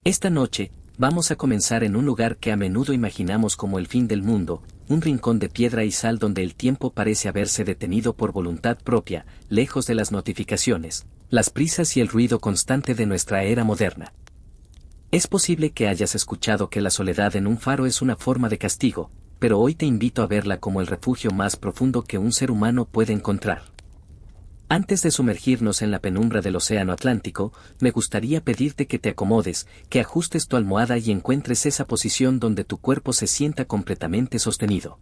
Esta noche, vamos a comenzar en un lugar que a menudo imaginamos como el fin del mundo, un rincón de piedra y sal donde el tiempo parece haberse detenido por voluntad propia, lejos de las notificaciones, las prisas y el ruido constante de nuestra era moderna. Es posible que hayas escuchado que la soledad en un faro es una forma de castigo, pero hoy te invito a verla como el refugio más profundo que un ser humano puede encontrar. Antes de sumergirnos en la penumbra del océano Atlántico, me gustaría pedirte que te acomodes, que ajustes tu almohada y encuentres esa posición donde tu cuerpo se sienta completamente sostenido.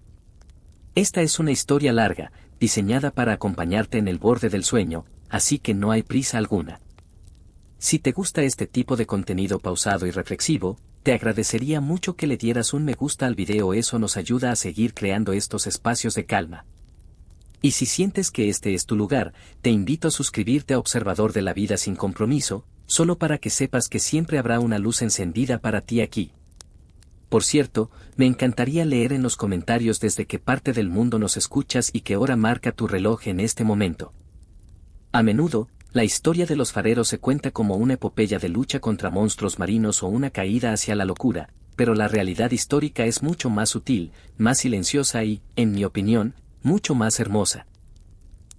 Esta es una historia larga, diseñada para acompañarte en el borde del sueño, así que no hay prisa alguna. Si te gusta este tipo de contenido pausado y reflexivo, te agradecería mucho que le dieras un me gusta al video, eso nos ayuda a seguir creando estos espacios de calma. Y si sientes que este es tu lugar, te invito a suscribirte a Observador de la Vida sin compromiso, solo para que sepas que siempre habrá una luz encendida para ti aquí. Por cierto, me encantaría leer en los comentarios desde qué parte del mundo nos escuchas y qué hora marca tu reloj en este momento. A menudo, la historia de los fareros se cuenta como una epopeya de lucha contra monstruos marinos o una caída hacia la locura, pero la realidad histórica es mucho más sutil, más silenciosa y, en mi opinión, mucho más hermosa.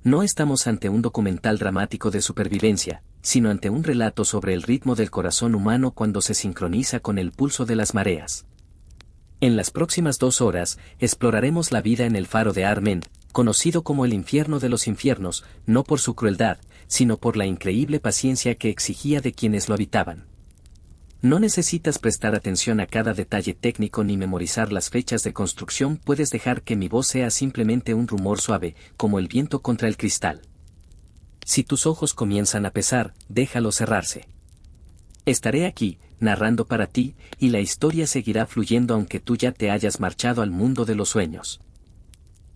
No estamos ante un documental dramático de supervivencia, sino ante un relato sobre el ritmo del corazón humano cuando se sincroniza con el pulso de las mareas. En las próximas 2 horas, exploraremos la vida en el faro de Armen, conocido como el infierno de los infiernos, no por su crueldad, sino por la increíble paciencia que exigía de quienes lo habitaban. No necesitas prestar atención a cada detalle técnico ni memorizar las fechas de construcción, puedes dejar que mi voz sea simplemente un rumor suave, como el viento contra el cristal. Si tus ojos comienzan a pesar, déjalos cerrarse. Estaré aquí, narrando para ti, y la historia seguirá fluyendo aunque tú ya te hayas marchado al mundo de los sueños.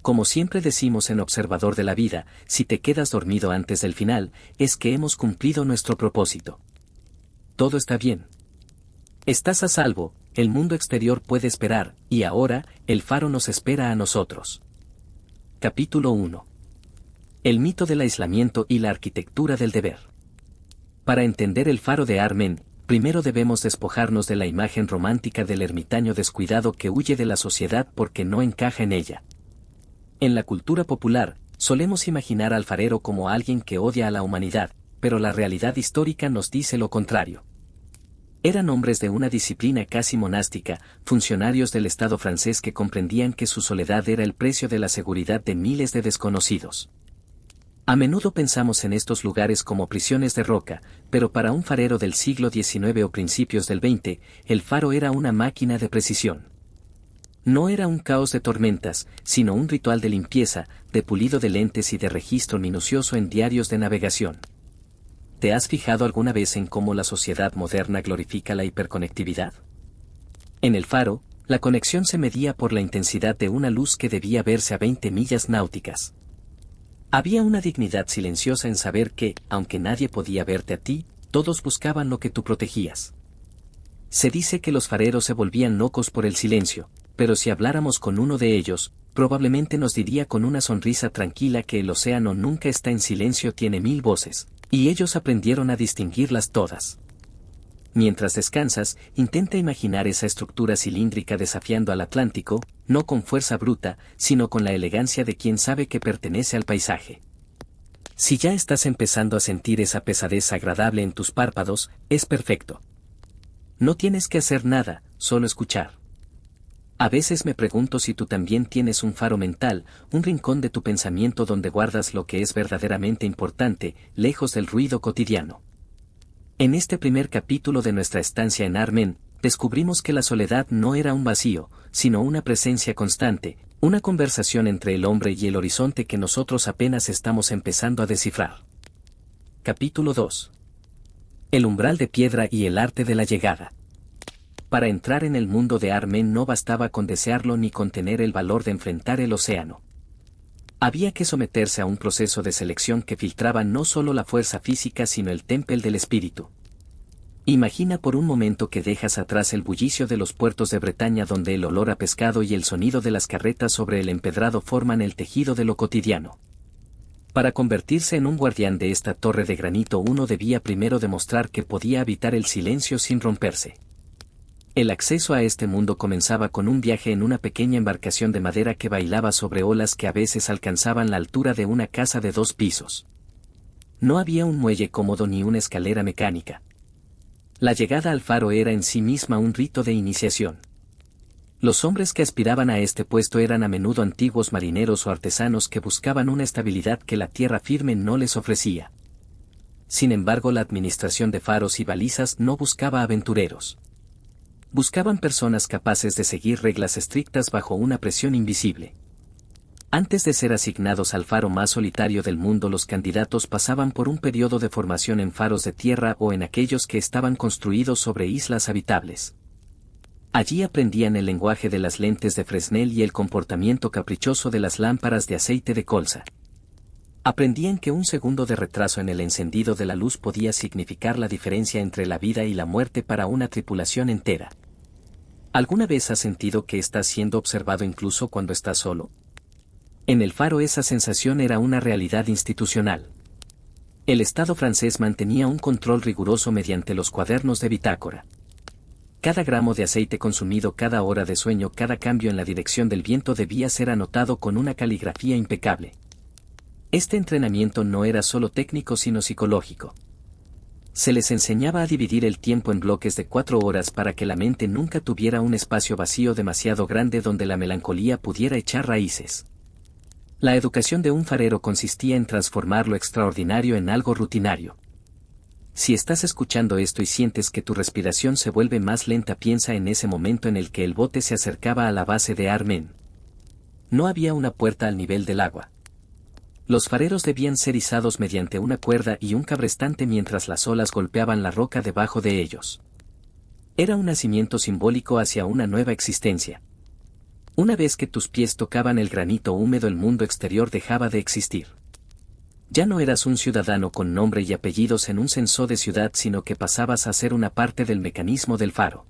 Como siempre decimos en Observador de la Vida, si te quedas dormido antes del final, es que hemos cumplido nuestro propósito. Todo está bien. Estás a salvo, el mundo exterior puede esperar, y ahora, el faro nos espera a nosotros. Capítulo 1. El mito del aislamiento y la arquitectura del deber. Para entender el faro de Armen, primero debemos despojarnos de la imagen romántica del ermitaño descuidado que huye de la sociedad porque no encaja en ella. En la cultura popular, solemos imaginar al farero como alguien que odia a la humanidad, pero la realidad histórica nos dice lo contrario. Eran hombres de una disciplina casi monástica, funcionarios del Estado francés que comprendían que su soledad era el precio de la seguridad de miles de desconocidos. A menudo pensamos en estos lugares como prisiones de roca, pero para un farero del siglo XIX o principios del XX, el faro era una máquina de precisión. No era un caos de tormentas, sino un ritual de limpieza, de pulido de lentes y de registro minucioso en diarios de navegación. ¿Te has fijado alguna vez en cómo la sociedad moderna glorifica la hiperconectividad? En el faro, la conexión se medía por la intensidad de una luz que debía verse a 20 millas náuticas. Había una dignidad silenciosa en saber que, aunque nadie podía verte a ti, todos buscaban lo que tú protegías. Se dice que los fareros se volvían locos por el silencio, pero si habláramos con uno de ellos, probablemente nos diría con una sonrisa tranquila que el océano nunca está en silencio, tiene 1000 voces. Y ellos aprendieron a distinguirlas todas. Mientras descansas, intenta imaginar esa estructura cilíndrica desafiando al Atlántico, no con fuerza bruta, sino con la elegancia de quien sabe que pertenece al paisaje. Si ya estás empezando a sentir esa pesadez agradable en tus párpados, es perfecto. No tienes que hacer nada, solo escuchar. A veces me pregunto si tú también tienes un faro mental, un rincón de tu pensamiento donde guardas lo que es verdaderamente importante, lejos del ruido cotidiano. En este primer capítulo de nuestra estancia en Armen, descubrimos que la soledad no era un vacío, sino una presencia constante, una conversación entre el hombre y el horizonte que nosotros apenas estamos empezando a descifrar. Capítulo 2. El umbral de piedra y el arte de la llegada. Para entrar en el mundo de Armen no bastaba con desearlo ni con tener el valor de enfrentar el océano. Había que someterse a un proceso de selección que filtraba no solo la fuerza física sino el temple del espíritu. Imagina por un momento que dejas atrás el bullicio de los puertos de Bretaña donde el olor a pescado y el sonido de las carretas sobre el empedrado forman el tejido de lo cotidiano. Para convertirse en un guardián de esta torre de granito uno debía primero demostrar que podía habitar el silencio sin romperse. El acceso a este mundo comenzaba con un viaje en una pequeña embarcación de madera que bailaba sobre olas que a veces alcanzaban la altura de una casa de 2 pisos. No había un muelle cómodo ni una escalera mecánica. La llegada al faro era en sí misma un rito de iniciación. Los hombres que aspiraban a este puesto eran a menudo antiguos marineros o artesanos que buscaban una estabilidad que la tierra firme no les ofrecía. Sin embargo, la administración de faros y balizas no buscaba aventureros. Buscaban personas capaces de seguir reglas estrictas bajo una presión invisible. Antes de ser asignados al faro más solitario del mundo, los candidatos pasaban por un periodo de formación en faros de tierra o en aquellos que estaban construidos sobre islas habitables. Allí aprendían el lenguaje de las lentes de Fresnel y el comportamiento caprichoso de las lámparas de aceite de colza. Aprendían que un segundo de retraso en el encendido de la luz podía significar la diferencia entre la vida y la muerte para una tripulación entera. ¿Alguna vez has sentido que estás siendo observado incluso cuando estás solo? En el faro esa sensación era una realidad institucional. El Estado francés mantenía un control riguroso mediante los cuadernos de bitácora. Cada gramo de aceite consumido, cada hora de sueño, cada cambio en la dirección del viento debía ser anotado con una caligrafía impecable. Este entrenamiento no era solo técnico sino psicológico. Se les enseñaba a dividir el tiempo en bloques de 4 horas para que la mente nunca tuviera un espacio vacío demasiado grande donde la melancolía pudiera echar raíces. La educación de un farero consistía en transformar lo extraordinario en algo rutinario. Si estás escuchando esto y sientes que tu respiración se vuelve más lenta, piensa en ese momento en el que el bote se acercaba a la base de Armen. No había una puerta al nivel del agua. Los fareros debían ser izados mediante una cuerda y un cabrestante mientras las olas golpeaban la roca debajo de ellos. Era un nacimiento simbólico hacia una nueva existencia. Una vez que tus pies tocaban el granito húmedo, el mundo exterior dejaba de existir. Ya no eras un ciudadano con nombre y apellidos en un censo de ciudad, sino que pasabas a ser una parte del mecanismo del faro.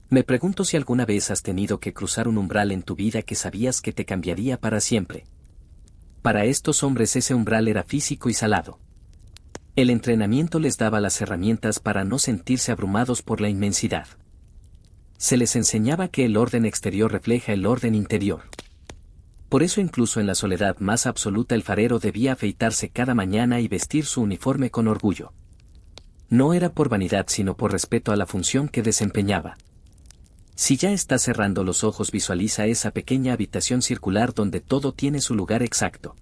Me pregunto si alguna vez has tenido que cruzar un umbral en tu vida que sabías que te cambiaría para siempre. Para estos hombres ese umbral era físico y salado. El entrenamiento les daba las herramientas para no sentirse abrumados por la inmensidad. Se les enseñaba que el orden exterior refleja el orden interior. Por eso incluso en la soledad más absoluta el farero debía afeitarse cada mañana y vestir su uniforme con orgullo. No era por vanidad sino por respeto a la función que desempeñaba. Si ya estás cerrando los ojos, visualiza esa pequeña habitación circular donde todo tiene su lugar exacto.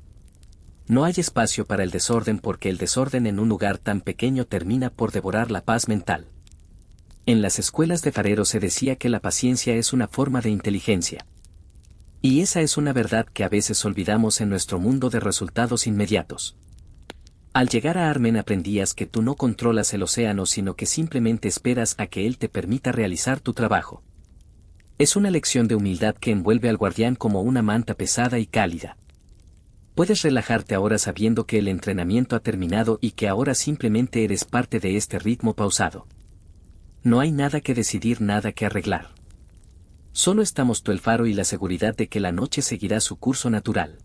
No hay espacio para el desorden porque el desorden en un lugar tan pequeño termina por devorar la paz mental. En las escuelas de fareros se decía que la paciencia es una forma de inteligencia. Y esa es una verdad que a veces olvidamos en nuestro mundo de resultados inmediatos. Al llegar a Armen aprendías que tú no controlas el océano sino que simplemente esperas a que él te permita realizar tu trabajo. Es una lección de humildad que envuelve al guardián como una manta pesada y cálida. Puedes relajarte ahora sabiendo que el entrenamiento ha terminado y que ahora simplemente eres parte de este ritmo pausado. No hay nada que decidir, nada que arreglar. Solo estamos tú, el faro, y la seguridad de que la noche seguirá su curso natural.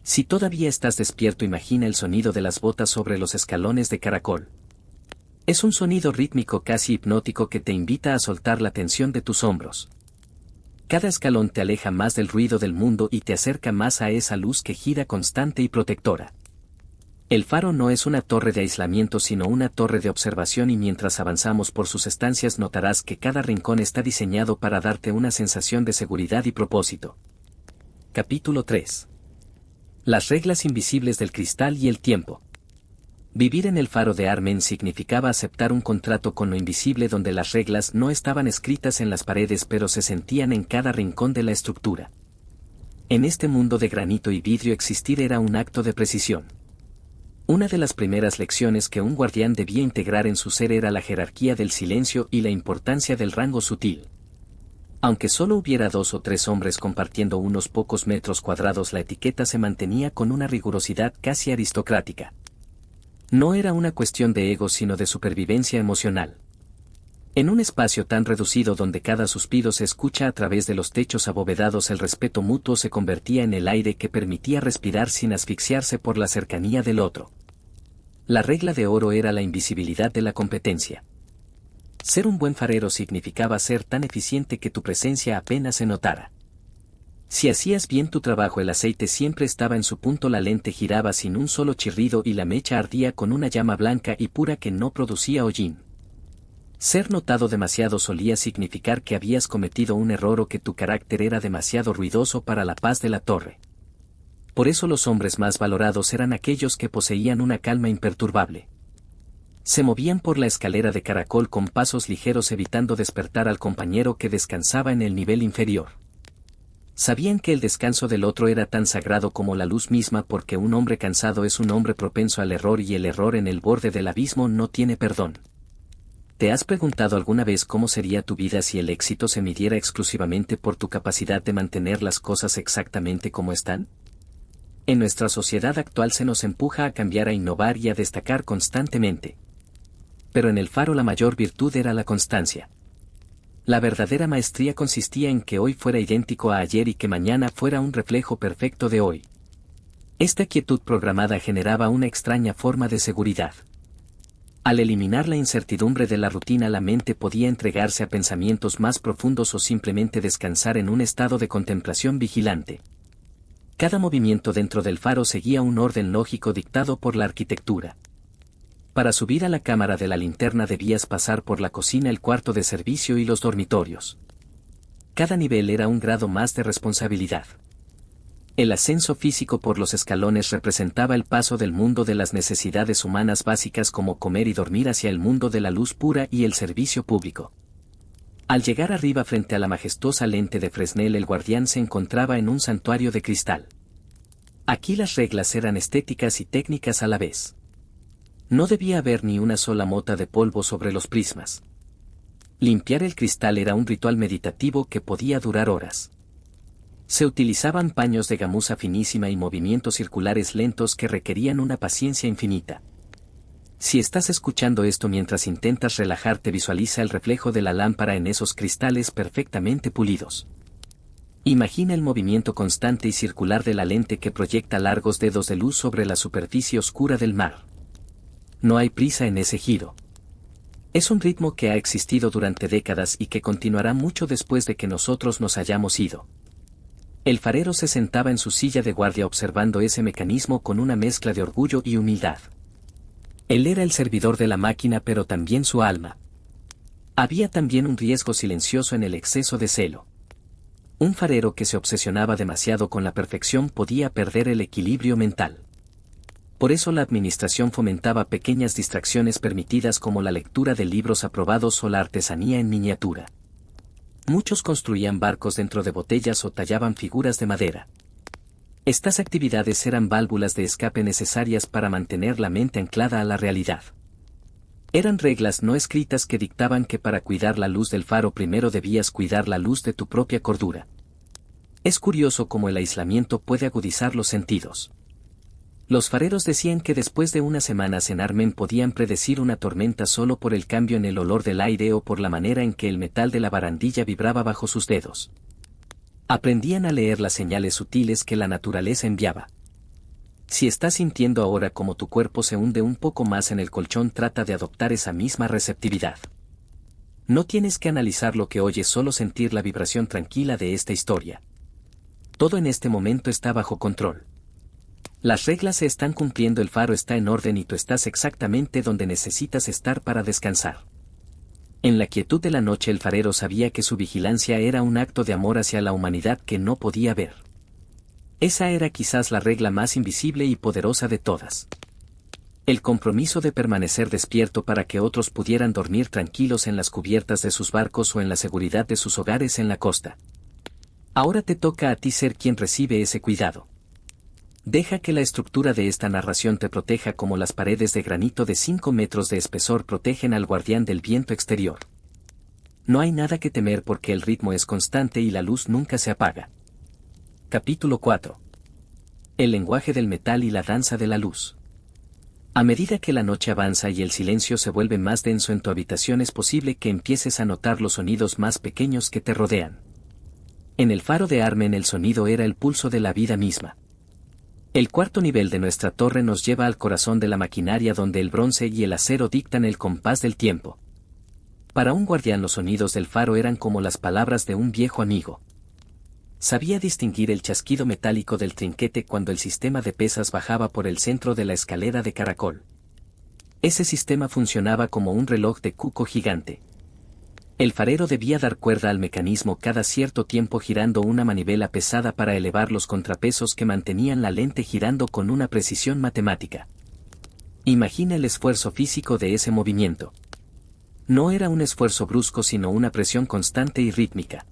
Si todavía estás despierto, imagina el sonido de las botas sobre los escalones de caracol. Es un sonido rítmico casi hipnótico que te invita a soltar la tensión de tus hombros. Cada escalón te aleja más del ruido del mundo y te acerca más a esa luz que gira constante y protectora. El faro no es una torre de aislamiento sino una torre de observación, y mientras avanzamos por sus estancias notarás que cada rincón está diseñado para darte una sensación de seguridad y propósito. Capítulo 3. Las reglas invisibles del cristal y el tiempo. Vivir en el faro de Armen significaba aceptar un contrato con lo invisible donde las reglas no estaban escritas en las paredes pero se sentían en cada rincón de la estructura. En este mundo de granito y vidrio existir era un acto de precisión. Una de las primeras lecciones que un guardián debía integrar en su ser era la jerarquía del silencio y la importancia del rango sutil. Aunque solo hubiera 2 o 3 hombres compartiendo unos pocos metros cuadrados, la etiqueta se mantenía con una rigurosidad casi aristocrática. No era una cuestión de ego sino de supervivencia emocional. En un espacio tan reducido donde cada suspiro se escucha a través de los techos abovedados, el respeto mutuo se convertía en el aire que permitía respirar sin asfixiarse por la cercanía del otro. La regla de oro era la invisibilidad de la competencia. Ser un buen farero significaba ser tan eficiente que tu presencia apenas se notara. Si hacías bien tu trabajo, el aceite siempre estaba en su punto, la lente giraba sin un solo chirrido y la mecha ardía con una llama blanca y pura que no producía hollín. Ser notado demasiado solía significar que habías cometido un error o que tu carácter era demasiado ruidoso para la paz de la torre. Por eso los hombres más valorados eran aquellos que poseían una calma imperturbable. Se movían por la escalera de caracol con pasos ligeros, evitando despertar al compañero que descansaba en el nivel inferior. Sabían que el descanso del otro era tan sagrado como la luz misma, porque un hombre cansado es un hombre propenso al error y el error en el borde del abismo no tiene perdón. ¿Te has preguntado alguna vez cómo sería tu vida si el éxito se midiera exclusivamente por tu capacidad de mantener las cosas exactamente como están? En nuestra sociedad actual se nos empuja a cambiar, a innovar y a destacar constantemente. Pero en el Faro la mayor virtud era la constancia. La verdadera maestría consistía en que hoy fuera idéntico a ayer y que mañana fuera un reflejo perfecto de hoy. Esta quietud programada generaba una extraña forma de seguridad. Al eliminar la incertidumbre de la rutina, la mente podía entregarse a pensamientos más profundos o simplemente descansar en un estado de contemplación vigilante. Cada movimiento dentro del faro seguía un orden lógico dictado por la arquitectura. Para subir a la cámara de la linterna debías pasar por la cocina, el cuarto de servicio y los dormitorios. Cada nivel era un grado más de responsabilidad. El ascenso físico por los escalones representaba el paso del mundo de las necesidades humanas básicas como comer y dormir hacia el mundo de la luz pura y el servicio público. Al llegar arriba frente a la majestuosa lente de Fresnel, el guardián se encontraba en un santuario de cristal. Aquí las reglas eran estéticas y técnicas a la vez. No debía haber ni una sola mota de polvo sobre los prismas. Limpiar el cristal era un ritual meditativo que podía durar horas. Se utilizaban paños de gamuza finísima y movimientos circulares lentos que requerían una paciencia infinita. Si estás escuchando esto mientras intentas relajarte, visualiza el reflejo de la lámpara en esos cristales perfectamente pulidos. Imagina el movimiento constante y circular de la lente que proyecta largos dedos de luz sobre la superficie oscura del mar. No hay prisa en ese giro. Es un ritmo que ha existido durante décadas y que continuará mucho después de que nosotros nos hayamos ido. El farero se sentaba en su silla de guardia observando ese mecanismo con una mezcla de orgullo y humildad. Él era el servidor de la máquina, pero también su alma. Había también un riesgo silencioso en el exceso de celo. Un farero que se obsesionaba demasiado con la perfección podía perder el equilibrio mental. Por eso la administración fomentaba pequeñas distracciones permitidas como la lectura de libros aprobados o la artesanía en miniatura. Muchos construían barcos dentro de botellas o tallaban figuras de madera. Estas actividades eran válvulas de escape necesarias para mantener la mente anclada a la realidad. Eran reglas no escritas que dictaban que para cuidar la luz del faro primero debías cuidar la luz de tu propia cordura. Es curioso cómo el aislamiento puede agudizar los sentidos. Los fareros decían que después de unas semanas en Armen podían predecir una tormenta solo por el cambio en el olor del aire o por la manera en que el metal de la barandilla vibraba bajo sus dedos. Aprendían a leer las señales sutiles que la naturaleza enviaba. Si estás sintiendo ahora como tu cuerpo se hunde un poco más en el colchón, trata de adoptar esa misma receptividad. No tienes que analizar lo que oyes, solo sentir la vibración tranquila de esta historia. Todo en este momento está bajo control. Las reglas se están cumpliendo, el faro está en orden y tú estás exactamente donde necesitas estar para descansar. En la quietud de la noche el farero sabía que su vigilancia era un acto de amor hacia la humanidad que no podía ver. Esa era quizás la regla más invisible y poderosa de todas. El compromiso de permanecer despierto para que otros pudieran dormir tranquilos en las cubiertas de sus barcos o en la seguridad de sus hogares en la costa. Ahora te toca a ti ser quien recibe ese cuidado. Deja que la estructura de esta narración te proteja como las paredes de granito de 5 metros de espesor protegen al guardián del viento exterior. No hay nada que temer porque el ritmo es constante y la luz nunca se apaga. Capítulo 4. El lenguaje del metal y la danza de la luz. A medida que la noche avanza y el silencio se vuelve más denso en tu habitación, es posible que empieces a notar los sonidos más pequeños que te rodean. En el faro de Armen el sonido era el pulso de la vida misma. El cuarto nivel de nuestra torre nos lleva al corazón de la maquinaria, donde el bronce y el acero dictan el compás del tiempo. Para un guardián los sonidos del faro eran como las palabras de un viejo amigo. Sabía distinguir el chasquido metálico del trinquete cuando el sistema de pesas bajaba por el centro de la escalera de caracol. Ese sistema funcionaba como un reloj de cuco gigante. El farero debía dar cuerda al mecanismo cada cierto tiempo, girando una manivela pesada para elevar los contrapesos que mantenían la lente girando con una precisión matemática. Imagina el esfuerzo físico de ese movimiento. No era un esfuerzo brusco, sino una presión constante y rítmica.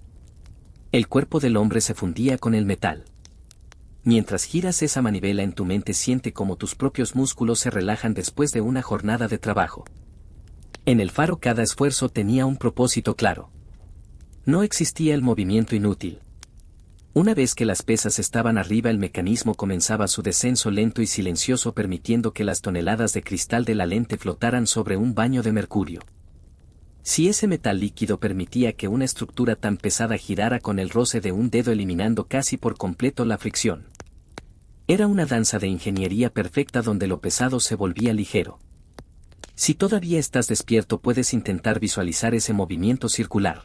El cuerpo del hombre se fundía con el metal. Mientras giras esa manivela en tu mente, siente como tus propios músculos se relajan después de una jornada de trabajo. En el faro cada esfuerzo tenía un propósito claro. No existía el movimiento inútil. Una vez que las pesas estaban arriba, el mecanismo comenzaba su descenso lento y silencioso, permitiendo que las toneladas de cristal de la lente flotaran sobre un baño de mercurio. Si ese metal líquido permitía que una estructura tan pesada girara con el roce de un dedo, eliminando casi por completo la fricción. Era una danza de ingeniería perfecta donde lo pesado se volvía ligero. Si todavía estás despierto, puedes intentar visualizar ese movimiento circular.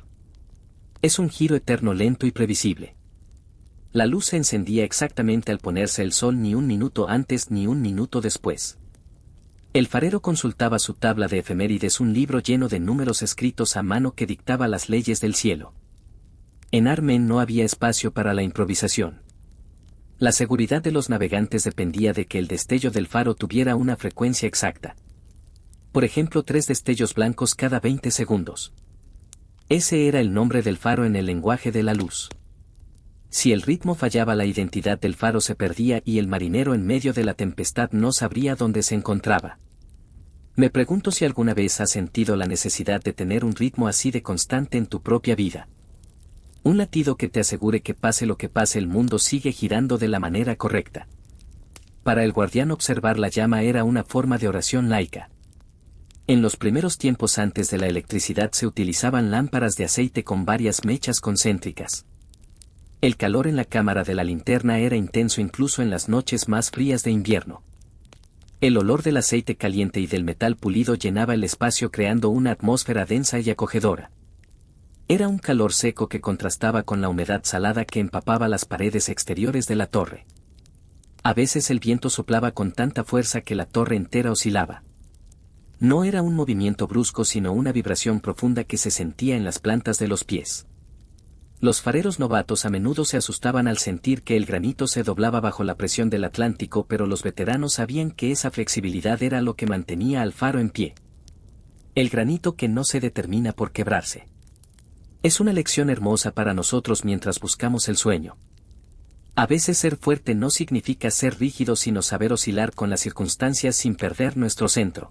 Es un giro eterno, lento y previsible. La luz se encendía exactamente al ponerse el sol, ni un minuto antes ni un minuto después. El farero consultaba su tabla de efemérides, un libro lleno de números escritos a mano que dictaba las leyes del cielo. En Armen no había espacio para la improvisación. La seguridad de los navegantes dependía de que el destello del faro tuviera una frecuencia exacta. Por ejemplo, 3 destellos blancos cada 20 segundos. Ese era el nombre del faro en el lenguaje de la luz. Si el ritmo fallaba, la identidad del faro se perdía y el marinero en medio de la tempestad no sabría dónde se encontraba. Me pregunto si alguna vez has sentido la necesidad de tener un ritmo así de constante en tu propia vida. Un latido que te asegure que pase lo que pase, el mundo sigue girando de la manera correcta. Para el guardián, observar la llama era una forma de oración laica. En los primeros tiempos antes de la electricidad se utilizaban lámparas de aceite con varias mechas concéntricas. El calor en la cámara de la linterna era intenso incluso en las noches más frías de invierno. El olor del aceite caliente y del metal pulido llenaba el espacio, creando una atmósfera densa y acogedora. Era un calor seco que contrastaba con la humedad salada que empapaba las paredes exteriores de la torre. A veces el viento soplaba con tanta fuerza que la torre entera oscilaba. No era un movimiento brusco, sino una vibración profunda que se sentía en las plantas de los pies. Los fareros novatos a menudo se asustaban al sentir que el granito se doblaba bajo la presión del Atlántico, pero los veteranos sabían que esa flexibilidad era lo que mantenía al faro en pie. El granito que no se determina por quebrarse. Es una lección hermosa para nosotros mientras buscamos el sueño. A veces ser fuerte no significa ser rígido, sino saber oscilar con las circunstancias sin perder nuestro centro.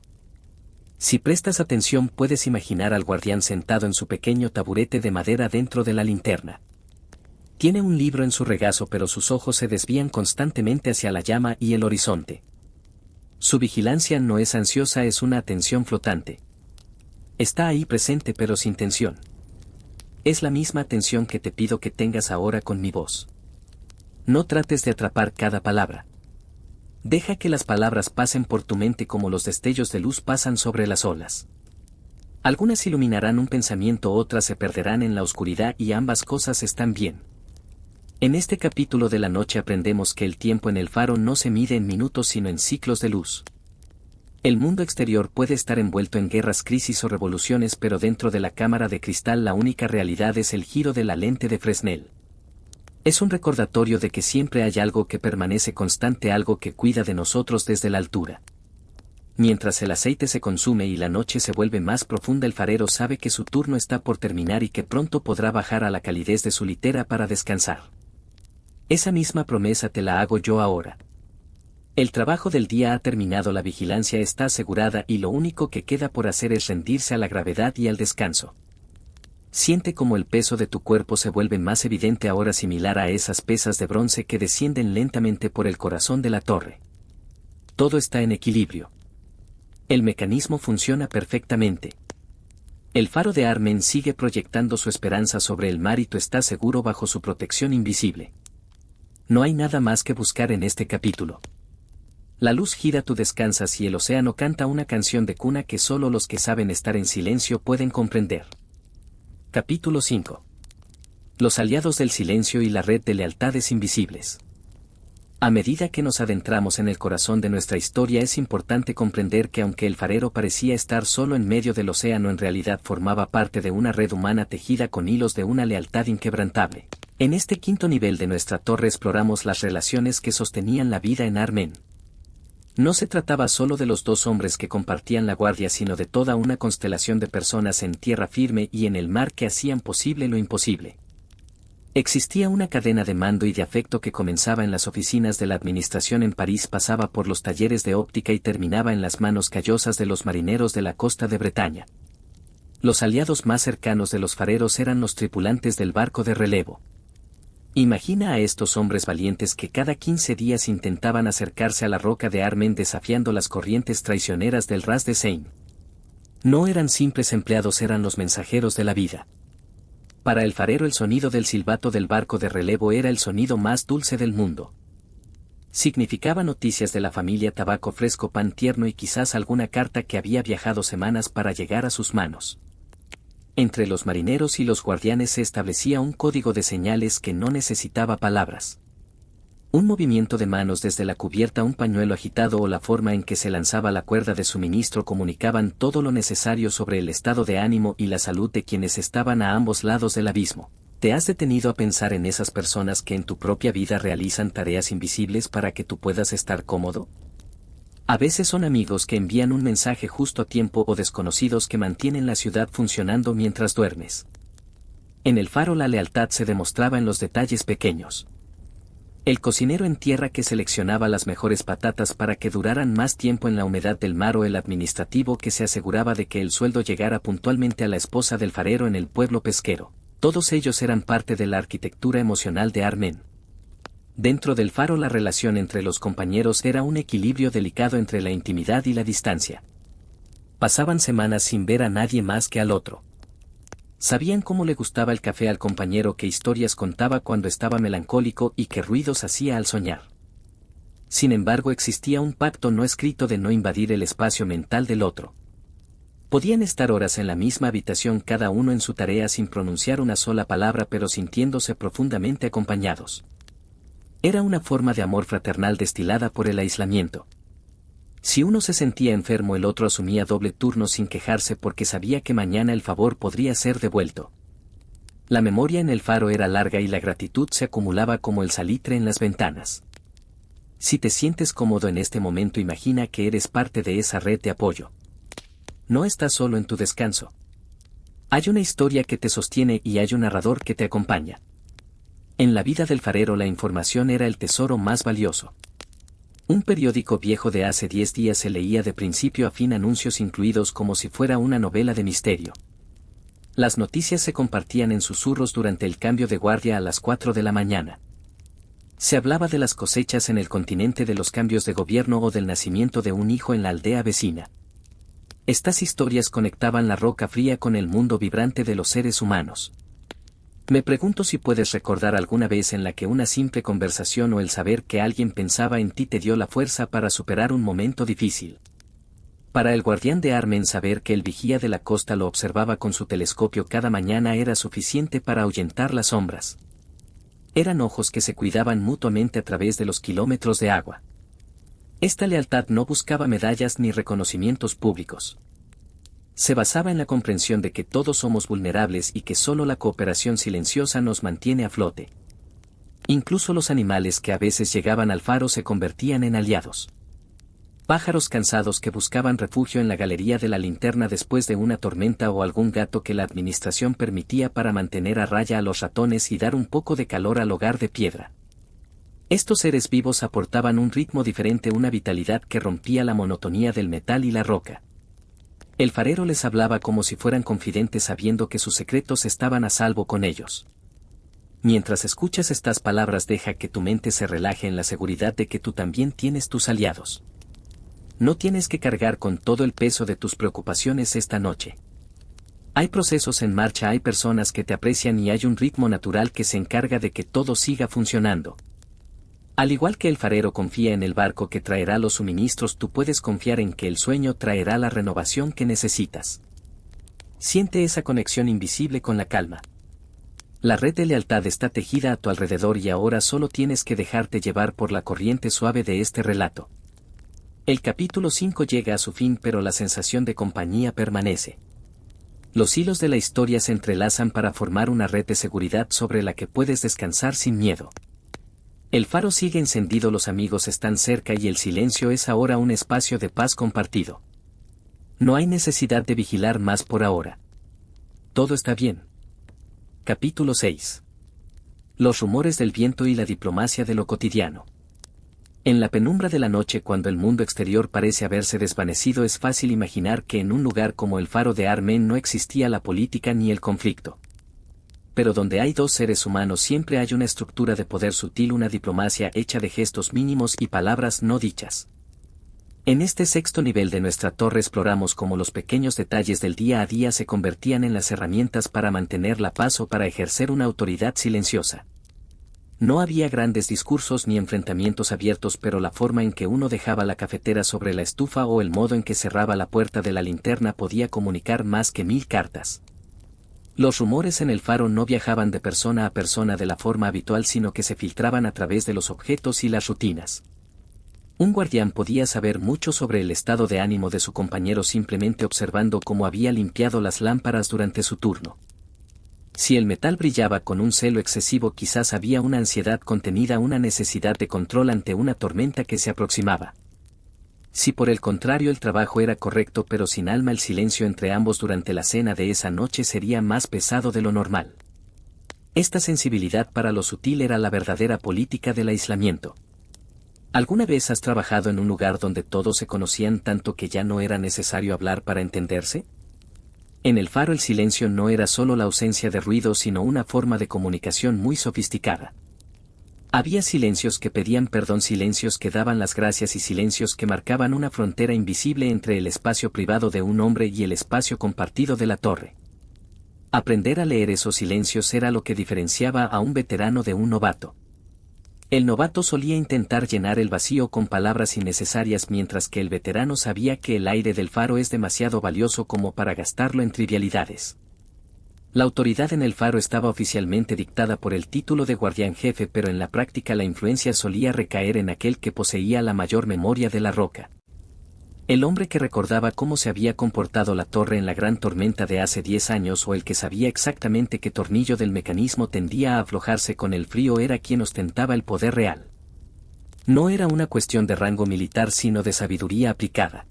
Si prestas atención, puedes imaginar al guardián sentado en su pequeño taburete de madera dentro de la linterna. Tiene un libro en su regazo, pero sus ojos se desvían constantemente hacia la llama y el horizonte. Su vigilancia no es ansiosa, es una atención flotante. Está ahí presente pero sin tensión. Es la misma atención que te pido que tengas ahora con mi voz. No trates de atrapar cada palabra. Deja que las palabras pasen por tu mente como los destellos de luz pasan sobre las olas. Algunas iluminarán un pensamiento, otras se perderán en la oscuridad, y ambas cosas están bien. En este capítulo de la noche aprendemos que el tiempo en el faro no se mide en minutos sino en ciclos de luz. El mundo exterior puede estar envuelto en guerras, crisis o revoluciones, pero dentro de la cámara de cristal la única realidad es el giro de la lente de Fresnel. Es un recordatorio de que siempre hay algo que permanece constante, algo que cuida de nosotros desde la altura. Mientras el aceite se consume y la noche se vuelve más profunda, el farero sabe que su turno está por terminar y que pronto podrá bajar a la calidez de su litera para descansar. Esa misma promesa te la hago yo ahora. El trabajo del día ha terminado, la vigilancia está asegurada y lo único que queda por hacer es rendirse a la gravedad y al descanso. Siente como el peso de tu cuerpo se vuelve más evidente ahora, similar a esas pesas de bronce que descienden lentamente por el corazón de la torre. Todo está en equilibrio. El mecanismo funciona perfectamente. El faro de Armen sigue proyectando su esperanza sobre el mar y tú estás seguro bajo su protección invisible. No hay nada más que buscar en este capítulo. La luz gira, tú descansas y el océano canta una canción de cuna que solo los que saben estar en silencio pueden comprender. Capítulo 5. Los aliados del silencio y la red de lealtades invisibles. A medida que nos adentramos en el corazón de nuestra historia es importante comprender que aunque el farero parecía estar solo en medio del océano, en realidad formaba parte de una red humana tejida con hilos de una lealtad inquebrantable. En este quinto nivel de nuestra torre exploramos las relaciones que sostenían la vida en Armen. No se trataba solo de los dos hombres que compartían la guardia, sino de toda una constelación de personas en tierra firme y en el mar que hacían posible lo imposible. Existía una cadena de mando y de afecto que comenzaba en las oficinas de la administración en París, pasaba por los talleres de óptica y terminaba en las manos callosas de los marineros de la costa de Bretaña. Los aliados más cercanos de los fareros eran los tripulantes del barco de relevo. Imagina a estos hombres valientes que cada 15 días intentaban acercarse a la roca de Armen desafiando las corrientes traicioneras del Ras de Seine. No eran simples empleados, eran los mensajeros de la vida. Para el farero el sonido del silbato del barco de relevo era el sonido más dulce del mundo. Significaba noticias de la familia, tabaco fresco, pan tierno y quizás alguna carta que había viajado semanas para llegar a sus manos. Entre los marineros y los guardianes se establecía un código de señales que no necesitaba palabras. Un movimiento de manos desde la cubierta, un pañuelo agitado o la forma en que se lanzaba la cuerda de suministro comunicaban todo lo necesario sobre el estado de ánimo y la salud de quienes estaban a ambos lados del abismo. ¿Te has detenido a pensar en esas personas que en tu propia vida realizan tareas invisibles para que tú puedas estar cómodo? A veces son amigos que envían un mensaje justo a tiempo o desconocidos que mantienen la ciudad funcionando mientras duermes. En el faro la lealtad se demostraba en los detalles pequeños. El cocinero en tierra que seleccionaba las mejores patatas para que duraran más tiempo en la humedad del mar, o el administrativo que se aseguraba de que el sueldo llegara puntualmente a la esposa del farero en el pueblo pesquero. Todos ellos eran parte de la arquitectura emocional de Armen. Dentro del faro la relación entre los compañeros era un equilibrio delicado entre la intimidad y la distancia. Pasaban semanas sin ver a nadie más que al otro. Sabían cómo le gustaba el café al compañero, qué historias contaba cuando estaba melancólico y qué ruidos hacía al soñar. Sin embargo, existía un pacto no escrito de no invadir el espacio mental del otro. Podían estar horas en la misma habitación, cada uno en su tarea, sin pronunciar una sola palabra, pero sintiéndose profundamente acompañados. Era una forma de amor fraternal destilada por el aislamiento. Si uno se sentía enfermo, el otro asumía doble turno sin quejarse, porque sabía que mañana el favor podría ser devuelto. La memoria en el faro era larga y la gratitud se acumulaba como el salitre en las ventanas. Si te sientes cómodo en este momento, imagina que eres parte de esa red de apoyo. No estás solo en tu descanso. Hay una historia que te sostiene y hay un narrador que te acompaña. En la vida del farero la información era el tesoro más valioso. Un periódico viejo de hace 10 días se leía de principio a fin, anuncios incluidos como si fuera una novela de misterio. Las noticias se compartían en susurros durante el cambio de guardia a las 4 de la mañana. Se hablaba de las cosechas en el continente, de los cambios de gobierno o del nacimiento de un hijo en la aldea vecina. Estas historias conectaban la roca fría con el mundo vibrante de los seres humanos. Me pregunto si puedes recordar alguna vez en la que una simple conversación o el saber que alguien pensaba en ti te dio la fuerza para superar un momento difícil. Para el guardián de Armen, saber que el vigía de la costa lo observaba con su telescopio cada mañana era suficiente para ahuyentar las sombras. Eran ojos que se cuidaban mutuamente a través de los kilómetros de agua. Esta lealtad no buscaba medallas ni reconocimientos públicos. Se basaba en la comprensión de que todos somos vulnerables y que solo la cooperación silenciosa nos mantiene a flote. Incluso los animales que a veces llegaban al faro se convertían en aliados. Pájaros cansados que buscaban refugio en la galería de la linterna después de una tormenta, o algún gato que la administración permitía para mantener a raya a los ratones y dar un poco de calor al hogar de piedra. Estos seres vivos aportaban un ritmo diferente, una vitalidad que rompía la monotonía del metal y la roca. El farero les hablaba como si fueran confidentes, sabiendo que sus secretos estaban a salvo con ellos. Mientras escuchas estas palabras, deja que tu mente se relaje en la seguridad de que tú también tienes tus aliados. No tienes que cargar con todo el peso de tus preocupaciones esta noche. Hay procesos en marcha, hay personas que te aprecian y hay un ritmo natural que se encarga de que todo siga funcionando. Al igual que el farero confía en el barco que traerá los suministros, tú puedes confiar en que el sueño traerá la renovación que necesitas. Siente esa conexión invisible con la calma. La red de lealtad está tejida a tu alrededor y ahora solo tienes que dejarte llevar por la corriente suave de este relato. El capítulo 5 llega a su fin, pero la sensación de compañía permanece. Los hilos de la historia se entrelazan para formar una red de seguridad sobre la que puedes descansar sin miedo. El faro sigue encendido, los amigos están cerca y el silencio es ahora un espacio de paz compartido. No hay necesidad de vigilar más por ahora. Todo está bien. Capítulo 6. Los rumores del viento y la diplomacia de lo cotidiano. En la penumbra de la noche, cuando el mundo exterior parece haberse desvanecido, es fácil imaginar que en un lugar como el faro de Armen no existía la política ni el conflicto. Pero donde hay dos seres humanos siempre hay una estructura de poder sutil, una diplomacia hecha de gestos mínimos y palabras no dichas. En este sexto nivel de nuestra torre exploramos cómo los pequeños detalles del día a día se convertían en las herramientas para mantener la paz o para ejercer una autoridad silenciosa. No había grandes discursos ni enfrentamientos abiertos, pero la forma en que uno dejaba la cafetera sobre la estufa o el modo en que cerraba la puerta de la linterna podía comunicar más que 1000 cartas. Los rumores en el faro no viajaban de persona a persona de la forma habitual, sino que se filtraban a través de los objetos y las rutinas. Un guardián podía saber mucho sobre el estado de ánimo de su compañero simplemente observando cómo había limpiado las lámparas durante su turno. Si el metal brillaba con un celo excesivo, quizás había una ansiedad contenida, una necesidad de control ante una tormenta que se aproximaba. Si por el contrario el trabajo era correcto pero sin alma, el silencio entre ambos durante la cena de esa noche sería más pesado de lo normal. Esta sensibilidad para lo sutil era la verdadera política del aislamiento. ¿Alguna vez has trabajado en un lugar donde todos se conocían tanto que ya no era necesario hablar para entenderse? En el faro el silencio no era solo la ausencia de ruido, sino una forma de comunicación muy sofisticada. Había silencios que pedían perdón, silencios que daban las gracias y silencios que marcaban una frontera invisible entre el espacio privado de un hombre y el espacio compartido de la torre. Aprender a leer esos silencios era lo que diferenciaba a un veterano de un novato. El novato solía intentar llenar el vacío con palabras innecesarias, mientras que el veterano sabía que el aire del faro es demasiado valioso como para gastarlo en trivialidades. La autoridad en el faro estaba oficialmente dictada por el título de guardián jefe, pero en la práctica la influencia solía recaer en aquel que poseía la mayor memoria de la roca. El hombre que recordaba cómo se había comportado la torre en la gran tormenta de hace 10 años, o el que sabía exactamente qué tornillo del mecanismo tendía a aflojarse con el frío, era quien ostentaba el poder real. No era una cuestión de rango militar, sino de sabiduría aplicada.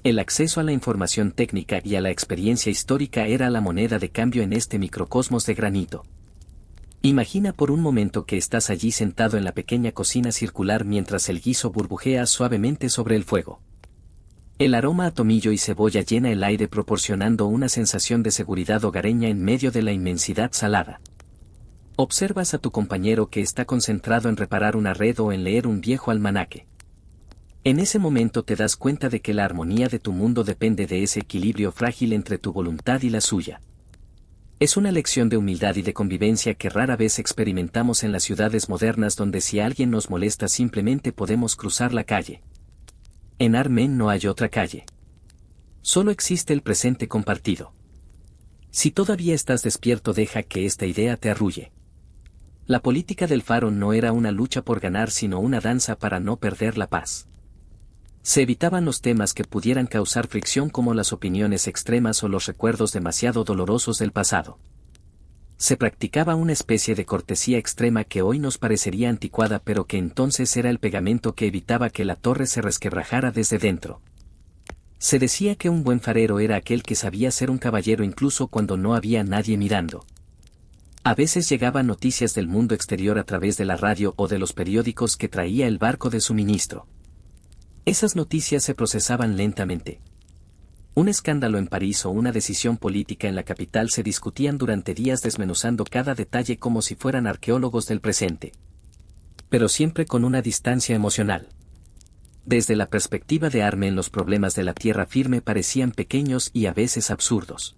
El acceso a la información técnica y a la experiencia histórica era la moneda de cambio en este microcosmos de granito. Imagina por un momento que estás allí sentado en la pequeña cocina circular mientras el guiso burbujea suavemente sobre el fuego. El aroma a tomillo y cebolla llena el aire, proporcionando una sensación de seguridad hogareña en medio de la inmensidad salada. Observas a tu compañero que está concentrado en reparar una red o en leer un viejo almanaque. En ese momento te das cuenta de que la armonía de tu mundo depende de ese equilibrio frágil entre tu voluntad y la suya. Es una lección de humildad y de convivencia que rara vez experimentamos en las ciudades modernas, donde si alguien nos molesta simplemente podemos cruzar la calle. En Armen no hay otra calle. Solo existe el presente compartido. Si todavía estás despierto, deja que esta idea te arrulle. La política del faro no era una lucha por ganar, sino una danza para no perder la paz. Se evitaban los temas que pudieran causar fricción, como las opiniones extremas o los recuerdos demasiado dolorosos del pasado. Se practicaba una especie de cortesía extrema que hoy nos parecería anticuada, pero que entonces era el pegamento que evitaba que la torre se resquebrajara desde dentro. Se decía que un buen farero era aquel que sabía ser un caballero incluso cuando no había nadie mirando. A veces llegaban noticias del mundo exterior a través de la radio o de los periódicos que traía el barco de suministro. Esas noticias se procesaban lentamente. Un escándalo en París o una decisión política en la capital se discutían durante días, desmenuzando cada detalle como si fueran arqueólogos del presente. Pero siempre con una distancia emocional. Desde la perspectiva de Armen, los problemas de la tierra firme parecían pequeños y a veces absurdos.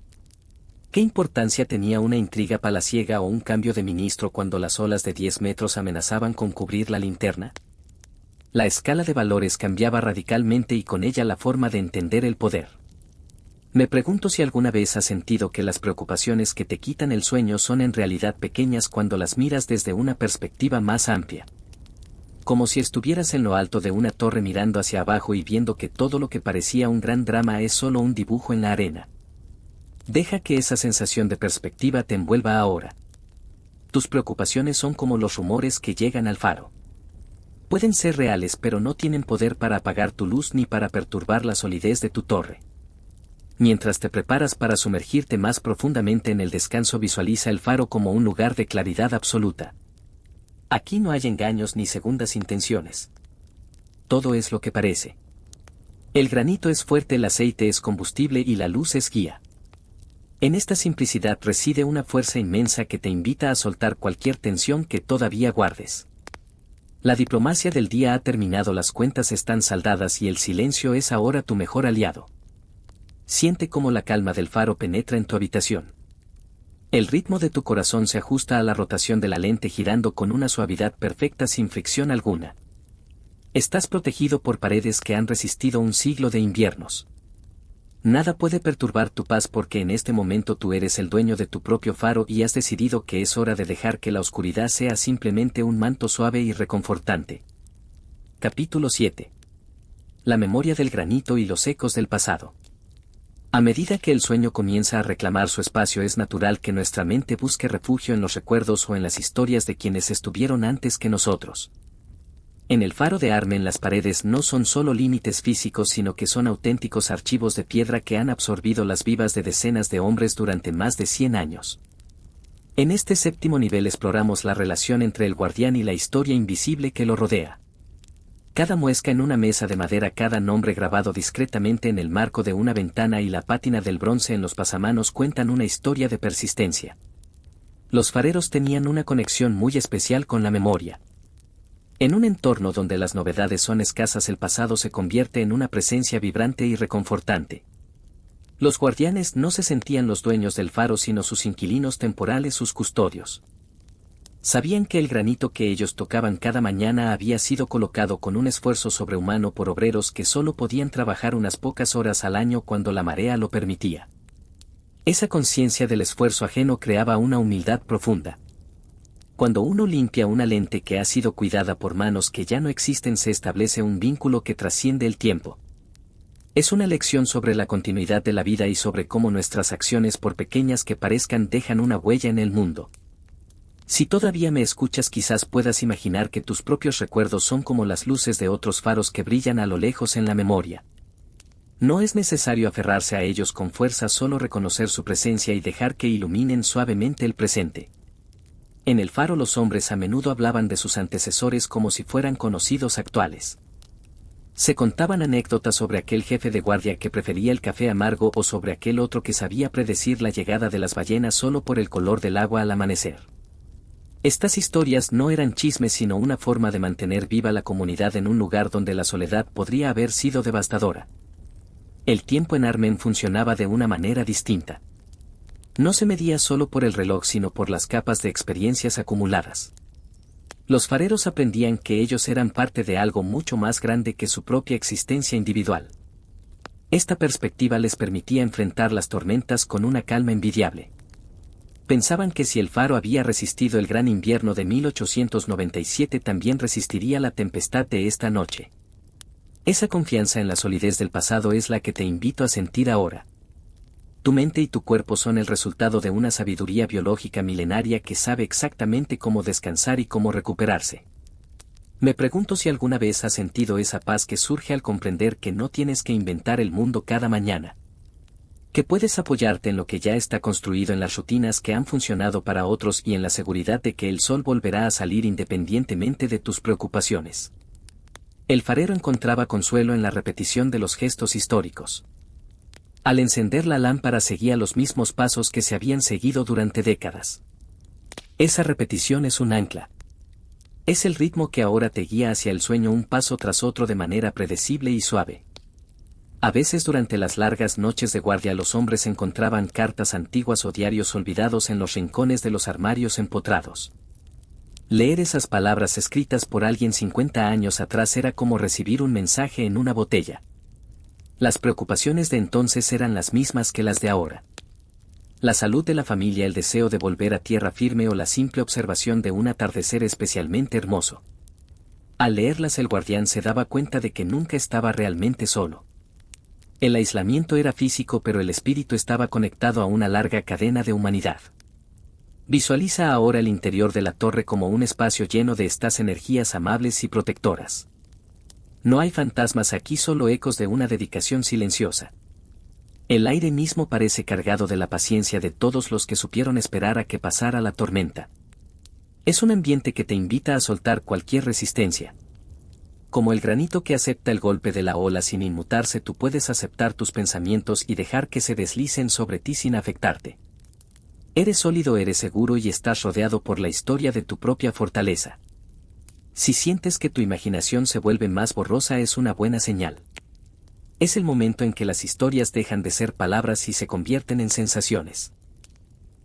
¿Qué importancia tenía una intriga palaciega o un cambio de ministro cuando las olas de 10 metros amenazaban con cubrir la linterna? La escala de valores cambiaba radicalmente y con ella la forma de entender el poder. Me pregunto si alguna vez has sentido que las preocupaciones que te quitan el sueño son en realidad pequeñas cuando las miras desde una perspectiva más amplia. Como si estuvieras en lo alto de una torre mirando hacia abajo y viendo que todo lo que parecía un gran drama es solo un dibujo en la arena. Deja que esa sensación de perspectiva te envuelva ahora. Tus preocupaciones son como los rumores que llegan al faro. Pueden ser reales, pero no tienen poder para apagar tu luz ni para perturbar la solidez de tu torre. Mientras te preparas para sumergirte más profundamente en el descanso, visualiza el faro como un lugar de claridad absoluta. Aquí no hay engaños ni segundas intenciones. Todo es lo que parece. El granito es fuerte, el aceite es combustible y la luz es guía. En esta simplicidad reside una fuerza inmensa que te invita a soltar cualquier tensión que todavía guardes. La diplomacia del día ha terminado, las cuentas están saldadas y el silencio es ahora tu mejor aliado. Siente cómo la calma del faro penetra en tu habitación. El ritmo de tu corazón se ajusta a la rotación de la lente, girando con una suavidad perfecta sin fricción alguna. Estás protegido por paredes que han resistido un siglo de inviernos. Nada puede perturbar tu paz porque en este momento tú eres el dueño de tu propio faro y has decidido que es hora de dejar que la oscuridad sea simplemente un manto suave y reconfortante. Capítulo 7. La memoria del granito y los ecos del pasado. A medida que el sueño comienza a reclamar su espacio, es natural que nuestra mente busque refugio en los recuerdos o en las historias de quienes estuvieron antes que nosotros. En el faro de Armen, las paredes no son solo límites físicos, sino que son auténticos archivos de piedra que han absorbido las vidas de decenas de hombres durante más de 100 años. En este séptimo nivel exploramos la relación entre el guardián y la historia invisible que lo rodea. Cada muesca en una mesa de madera, cada nombre grabado discretamente en el marco de una ventana y la pátina del bronce en los pasamanos cuentan una historia de persistencia. Los fareros tenían una conexión muy especial con la memoria. En un entorno donde las novedades son escasas, el pasado se convierte en una presencia vibrante y reconfortante. Los guardianes no se sentían los dueños del faro, sino sus inquilinos temporales, sus custodios. Sabían que el granito que ellos tocaban cada mañana había sido colocado con un esfuerzo sobrehumano por obreros que solo podían trabajar unas pocas horas al año cuando la marea lo permitía. Esa conciencia del esfuerzo ajeno creaba una humildad profunda. Cuando uno limpia una lente que ha sido cuidada por manos que ya no existen, se establece un vínculo que trasciende el tiempo. Es una lección sobre la continuidad de la vida y sobre cómo nuestras acciones, por pequeñas que parezcan, dejan una huella en el mundo. Si todavía me escuchas, quizás puedas imaginar que tus propios recuerdos son como las luces de otros faros que brillan a lo lejos en la memoria. No es necesario aferrarse a ellos con fuerza, solo reconocer su presencia y dejar que iluminen suavemente el presente. En el faro, los hombres a menudo hablaban de sus antecesores como si fueran conocidos actuales. Se contaban anécdotas sobre aquel jefe de guardia que prefería el café amargo o sobre aquel otro que sabía predecir la llegada de las ballenas solo por el color del agua al amanecer. Estas historias no eran chismes, sino una forma de mantener viva la comunidad en un lugar donde la soledad podría haber sido devastadora. El tiempo en Armen funcionaba de una manera distinta. No se medía solo por el reloj, sino por las capas de experiencias acumuladas. Los fareros aprendían que ellos eran parte de algo mucho más grande que su propia existencia individual. Esta perspectiva les permitía enfrentar las tormentas con una calma envidiable. Pensaban que si el faro había resistido el gran invierno de 1897, también resistiría la tempestad de esta noche. Esa confianza en la solidez del pasado es la que te invito a sentir ahora. Tu mente y tu cuerpo son el resultado de una sabiduría biológica milenaria que sabe exactamente cómo descansar y cómo recuperarse. Me pregunto si alguna vez has sentido esa paz que surge al comprender que no tienes que inventar el mundo cada mañana. Que puedes apoyarte en lo que ya está construido, en las rutinas que han funcionado para otros y en la seguridad de que el sol volverá a salir independientemente de tus preocupaciones. El farero encontraba consuelo en la repetición de los gestos históricos. Al encender la lámpara seguía los mismos pasos que se habían seguido durante décadas. Esa repetición es un ancla. Es el ritmo que ahora te guía hacia el sueño un paso tras otro de manera predecible y suave. A veces durante las largas noches de guardia los hombres encontraban cartas antiguas o diarios olvidados en los rincones de los armarios empotrados. Leer esas palabras escritas por alguien 50 años atrás era como recibir un mensaje en una botella. Las preocupaciones de entonces eran las mismas que las de ahora. La salud de la familia, el deseo de volver a tierra firme o la simple observación de un atardecer especialmente hermoso. Al leerlas el guardián se daba cuenta de que nunca estaba realmente solo. El aislamiento era físico, pero el espíritu estaba conectado a una larga cadena de humanidad. Visualiza ahora el interior de la torre como un espacio lleno de estas energías amables y protectoras. No hay fantasmas aquí, solo ecos de una dedicación silenciosa. El aire mismo parece cargado de la paciencia de todos los que supieron esperar a que pasara la tormenta. Es un ambiente que te invita a soltar cualquier resistencia. Como el granito que acepta el golpe de la ola sin inmutarse, tú puedes aceptar tus pensamientos y dejar que se deslicen sobre ti sin afectarte. Eres sólido, eres seguro y estás rodeado por la historia de tu propia fortaleza. Si sientes que tu imaginación se vuelve más borrosa, es una buena señal. Es el momento en que las historias dejan de ser palabras y se convierten en sensaciones.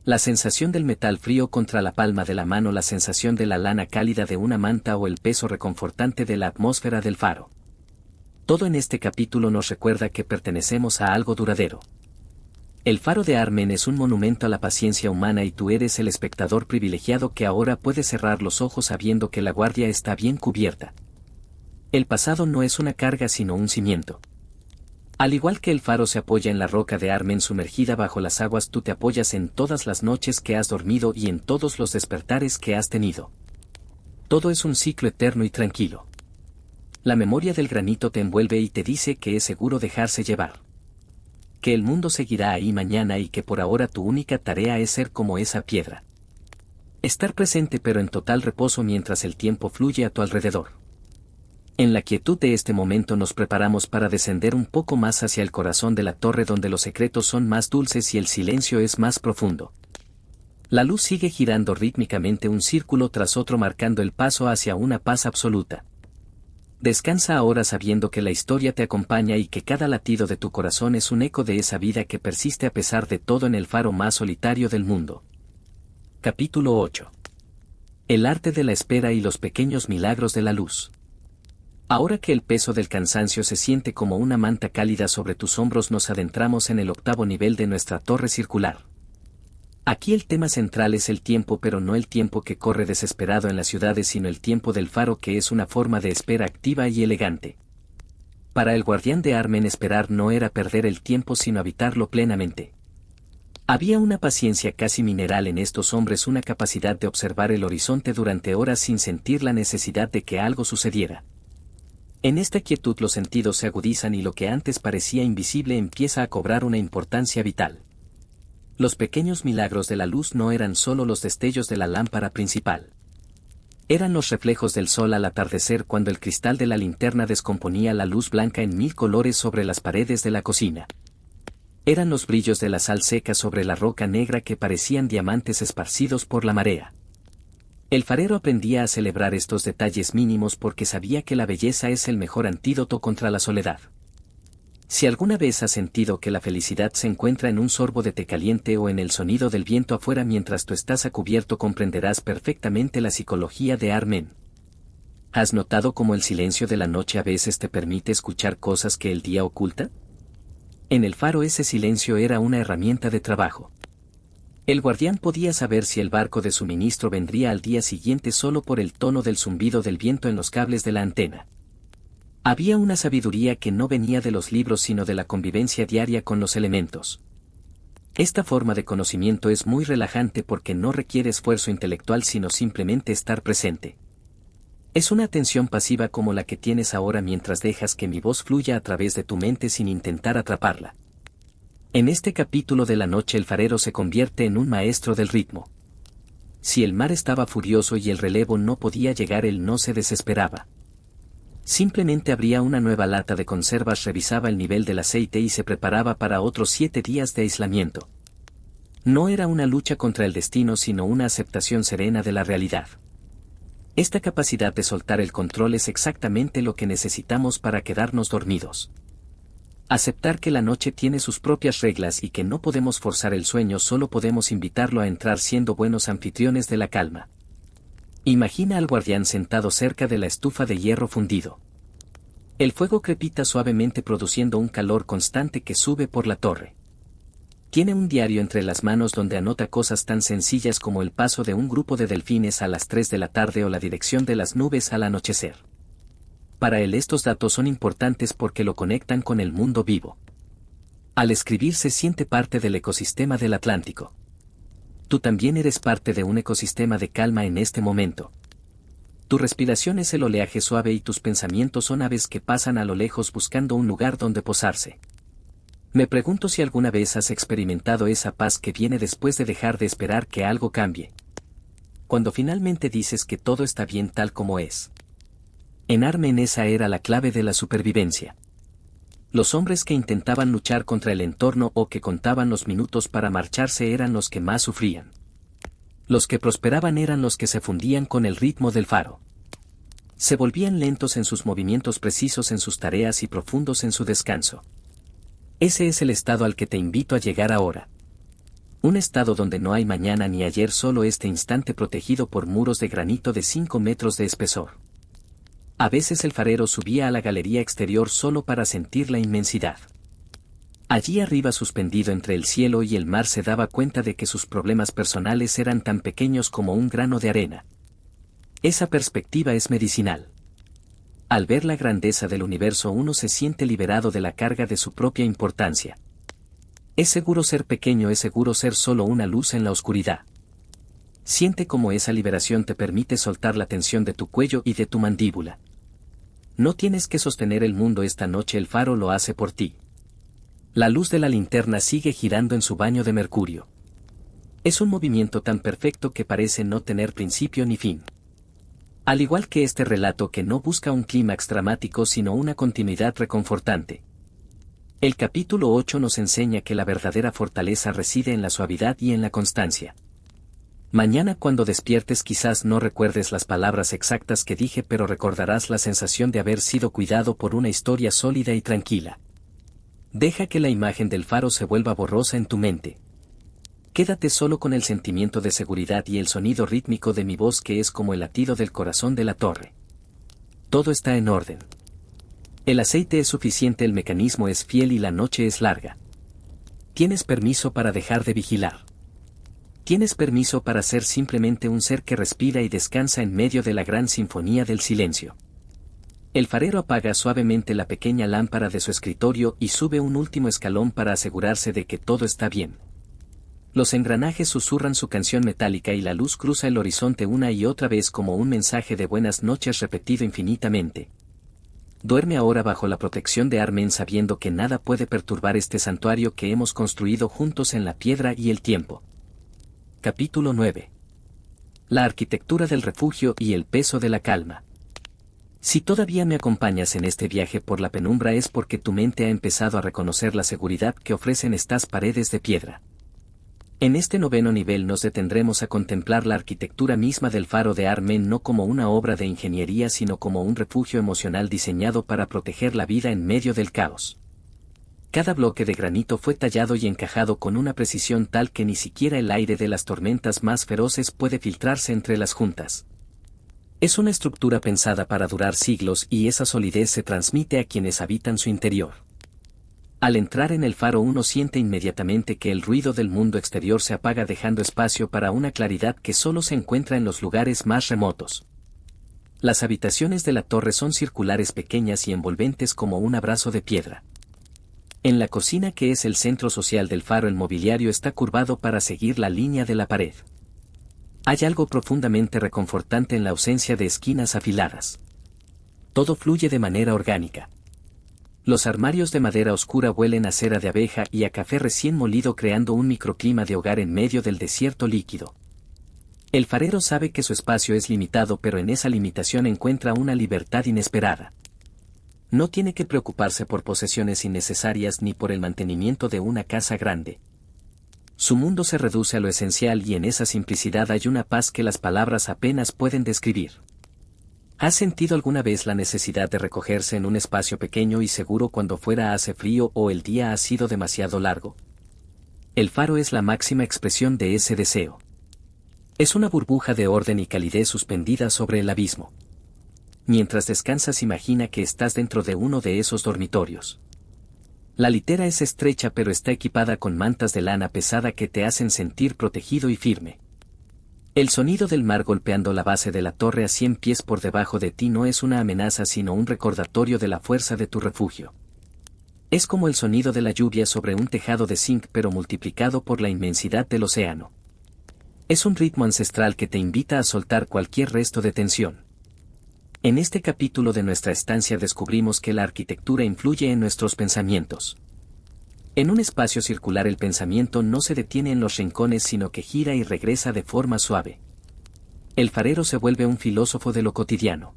La sensación del metal frío contra la palma de la mano, la sensación de la lana cálida de una manta o el peso reconfortante de la atmósfera del faro. Todo en este capítulo nos recuerda que pertenecemos a algo duradero. El faro de Armen es un monumento a la paciencia humana y tú eres el espectador privilegiado que ahora puede cerrar los ojos sabiendo que la guardia está bien cubierta. El pasado no es una carga sino un cimiento. Al igual que el faro se apoya en la roca de Armen sumergida bajo las aguas, tú te apoyas en todas las noches que has dormido y en todos los despertares que has tenido. Todo es un ciclo eterno y tranquilo. La memoria del granito te envuelve y te dice que es seguro dejarse llevar. Que el mundo seguirá ahí mañana y que por ahora tu única tarea es ser como esa piedra. Estar presente pero en total reposo mientras el tiempo fluye a tu alrededor. En la quietud de este momento nos preparamos para descender un poco más hacia el corazón de la torre, donde los secretos son más dulces y el silencio es más profundo. La luz sigue girando rítmicamente un círculo tras otro, marcando el paso hacia una paz absoluta. Descansa ahora sabiendo que la historia te acompaña y que cada latido de tu corazón es un eco de esa vida que persiste a pesar de todo en el faro más solitario del mundo. Capítulo 8. El arte de la espera y los pequeños milagros de la luz. Ahora que el peso del cansancio se siente como una manta cálida sobre tus hombros, nos adentramos en el 8º nivel de nuestra torre circular. Aquí el tema central es el tiempo, pero no el tiempo que corre desesperado en las ciudades, sino el tiempo del faro, que es una forma de espera activa y elegante. Para el guardián de Armen, esperar no era perder el tiempo sino habitarlo plenamente. Había una paciencia casi mineral en estos hombres, una capacidad de observar el horizonte durante horas sin sentir la necesidad de que algo sucediera. En esta quietud los sentidos se agudizan y lo que antes parecía invisible empieza a cobrar una importancia vital. Los pequeños milagros de la luz no eran solo los destellos de la lámpara principal. Eran los reflejos del sol al atardecer, cuando el cristal de la linterna descomponía la luz blanca en 1000 colores sobre las paredes de la cocina. Eran los brillos de la sal seca sobre la roca negra que parecían diamantes esparcidos por la marea. El farero aprendía a celebrar estos detalles mínimos porque sabía que la belleza es el mejor antídoto contra la soledad. Si alguna vez has sentido que la felicidad se encuentra en un sorbo de té caliente o en el sonido del viento afuera mientras tú estás a cubierto, comprenderás perfectamente la psicología de Armen. ¿Has notado cómo el silencio de la noche a veces te permite escuchar cosas que el día oculta? En el faro ese silencio era una herramienta de trabajo. El guardián podía saber si el barco de suministro vendría al día siguiente solo por el tono del zumbido del viento en los cables de la antena. Había una sabiduría que no venía de los libros sino de la convivencia diaria con los elementos. Esta forma de conocimiento es muy relajante porque no requiere esfuerzo intelectual sino simplemente estar presente. Es una atención pasiva como la que tienes ahora mientras dejas que mi voz fluya a través de tu mente sin intentar atraparla. En este capítulo de la noche el farero se convierte en un maestro del ritmo. Si el mar estaba furioso y el relevo no podía llegar, él no se desesperaba. Simplemente abría una nueva lata de conservas, revisaba el nivel del aceite y se preparaba para otros 7 días de aislamiento. No era una lucha contra el destino sino una aceptación serena de la realidad. Esta capacidad de soltar el control es exactamente lo que necesitamos para quedarnos dormidos. Aceptar que la noche tiene sus propias reglas y que no podemos forzar el sueño, solo podemos invitarlo a entrar siendo buenos anfitriones de la calma. Imagina al guardián sentado cerca de la estufa de hierro fundido. El fuego crepita suavemente produciendo un calor constante que sube por la torre. Tiene un diario entre las manos donde anota cosas tan sencillas como el paso de un grupo de delfines a las 3 de la tarde o la dirección de las nubes al anochecer. Para él estos datos son importantes porque lo conectan con el mundo vivo. Al escribir se siente parte del ecosistema del Atlántico. Tú también eres parte de un ecosistema de calma en este momento. Tu respiración es el oleaje suave y tus pensamientos son aves que pasan a lo lejos buscando un lugar donde posarse. Me pregunto si alguna vez has experimentado esa paz que viene después de dejar de esperar que algo cambie. Cuando finalmente dices que todo está bien tal como es. En Armen esa era la clave de la supervivencia. Los hombres que intentaban luchar contra el entorno o que contaban los minutos para marcharse eran los que más sufrían. Los que prosperaban eran los que se fundían con el ritmo del faro. Se volvían lentos en sus movimientos, precisos en sus tareas y profundos en su descanso. Ese es el estado al que te invito a llegar ahora. Un estado donde no hay mañana ni ayer, solo este instante protegido por muros de granito de 5 metros de espesor. A veces el farero subía a la galería exterior solo para sentir la inmensidad. Allí arriba, suspendido entre el cielo y el mar, se daba cuenta de que sus problemas personales eran tan pequeños como un grano de arena. Esa perspectiva es medicinal. Al ver la grandeza del universo, uno se siente liberado de la carga de su propia importancia. Es seguro ser pequeño, es seguro ser solo una luz en la oscuridad. Siente cómo esa liberación te permite soltar la tensión de tu cuello y de tu mandíbula. No tienes que sostener el mundo esta noche, el faro lo hace por ti. La luz de la linterna sigue girando en su baño de mercurio. Es un movimiento tan perfecto que parece no tener principio ni fin. Al igual que este relato que no busca un clímax dramático sino una continuidad reconfortante. El capítulo 8 nos enseña que la verdadera fortaleza reside en la suavidad y en la constancia. Mañana cuando despiertes quizás no recuerdes las palabras exactas que dije, pero recordarás la sensación de haber sido cuidado por una historia sólida y tranquila. Deja que la imagen del faro se vuelva borrosa en tu mente. Quédate solo con el sentimiento de seguridad y el sonido rítmico de mi voz, que es como el latido del corazón de la torre. Todo está en orden. El aceite es suficiente, el mecanismo es fiel y la noche es larga. Tienes permiso para dejar de vigilar. Tienes permiso para ser simplemente un ser que respira y descansa en medio de la gran sinfonía del silencio. El farero apaga suavemente la pequeña lámpara de su escritorio y sube un último escalón para asegurarse de que todo está bien. Los engranajes susurran su canción metálica y la luz cruza el horizonte una y otra vez como un mensaje de buenas noches repetido infinitamente. Duerme ahora bajo la protección de Armen, sabiendo que nada puede perturbar este santuario que hemos construido juntos en la piedra y el tiempo. Capítulo 9. La arquitectura del refugio y el peso de la calma. Si todavía me acompañas en este viaje por la penumbra, es porque tu mente ha empezado a reconocer la seguridad que ofrecen estas paredes de piedra. En este 9º nivel nos detendremos a contemplar la arquitectura misma del faro de Armen, no como una obra de ingeniería sino como un refugio emocional diseñado para proteger la vida en medio del caos. Cada bloque de granito fue tallado y encajado con una precisión tal que ni siquiera el aire de las tormentas más feroces puede filtrarse entre las juntas. Es una estructura pensada para durar siglos y esa solidez se transmite a quienes habitan su interior. Al entrar en el faro uno siente inmediatamente que el ruido del mundo exterior se apaga, dejando espacio para una claridad que solo se encuentra en los lugares más remotos. Las habitaciones de la torre son circulares, pequeñas y envolventes como un abrazo de piedra. En la cocina, que es el centro social del faro, el mobiliario está curvado para seguir la línea de la pared. Hay algo profundamente reconfortante en la ausencia de esquinas afiladas. Todo fluye de manera orgánica. Los armarios de madera oscura huelen a cera de abeja y a café recién molido, creando un microclima de hogar en medio del desierto líquido. El farero sabe que su espacio es limitado, pero en esa limitación encuentra una libertad inesperada. No tiene que preocuparse por posesiones innecesarias ni por el mantenimiento de una casa grande. Su mundo se reduce a lo esencial y en esa simplicidad hay una paz que las palabras apenas pueden describir. ¿Has sentido alguna vez la necesidad de recogerse en un espacio pequeño y seguro cuando fuera hace frío o el día ha sido demasiado largo? El faro es la máxima expresión de ese deseo. Es una burbuja de orden y calidez suspendida sobre el abismo. Mientras descansas, imagina que estás dentro de uno de esos dormitorios. La litera es estrecha pero está equipada con mantas de lana pesada que te hacen sentir protegido y firme. El sonido del mar golpeando la base de la torre a 100 pies por debajo de ti no es una amenaza sino un recordatorio de la fuerza de tu refugio. Es como el sonido de la lluvia sobre un tejado de zinc pero multiplicado por la inmensidad del océano. Es un ritmo ancestral que te invita a soltar cualquier resto de tensión. En este capítulo de nuestra estancia descubrimos que la arquitectura influye en nuestros pensamientos. En un espacio circular el pensamiento no se detiene en los rincones sino que gira y regresa de forma suave. El farero se vuelve un filósofo de lo cotidiano.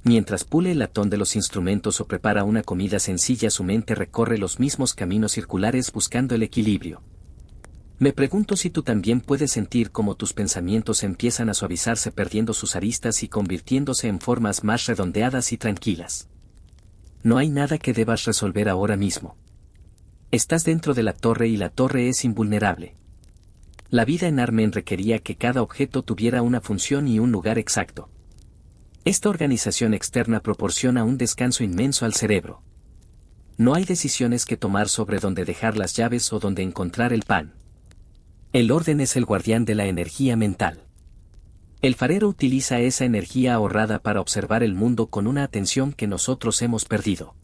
Mientras pule el latón de los instrumentos o prepara una comida sencilla, su mente recorre los mismos caminos circulares buscando el equilibrio. Me pregunto si tú también puedes sentir cómo tus pensamientos empiezan a suavizarse perdiendo sus aristas y convirtiéndose en formas más redondeadas y tranquilas. No hay nada que debas resolver ahora mismo. Estás dentro de la torre y la torre es invulnerable. La vida en Armen requería que cada objeto tuviera una función y un lugar exacto. Esta organización externa proporciona un descanso inmenso al cerebro. No hay decisiones que tomar sobre dónde dejar las llaves o dónde encontrar el pan. El orden es el guardián de la energía mental. El farero utiliza esa energía ahorrada para observar el mundo con una atención que nosotros hemos perdido.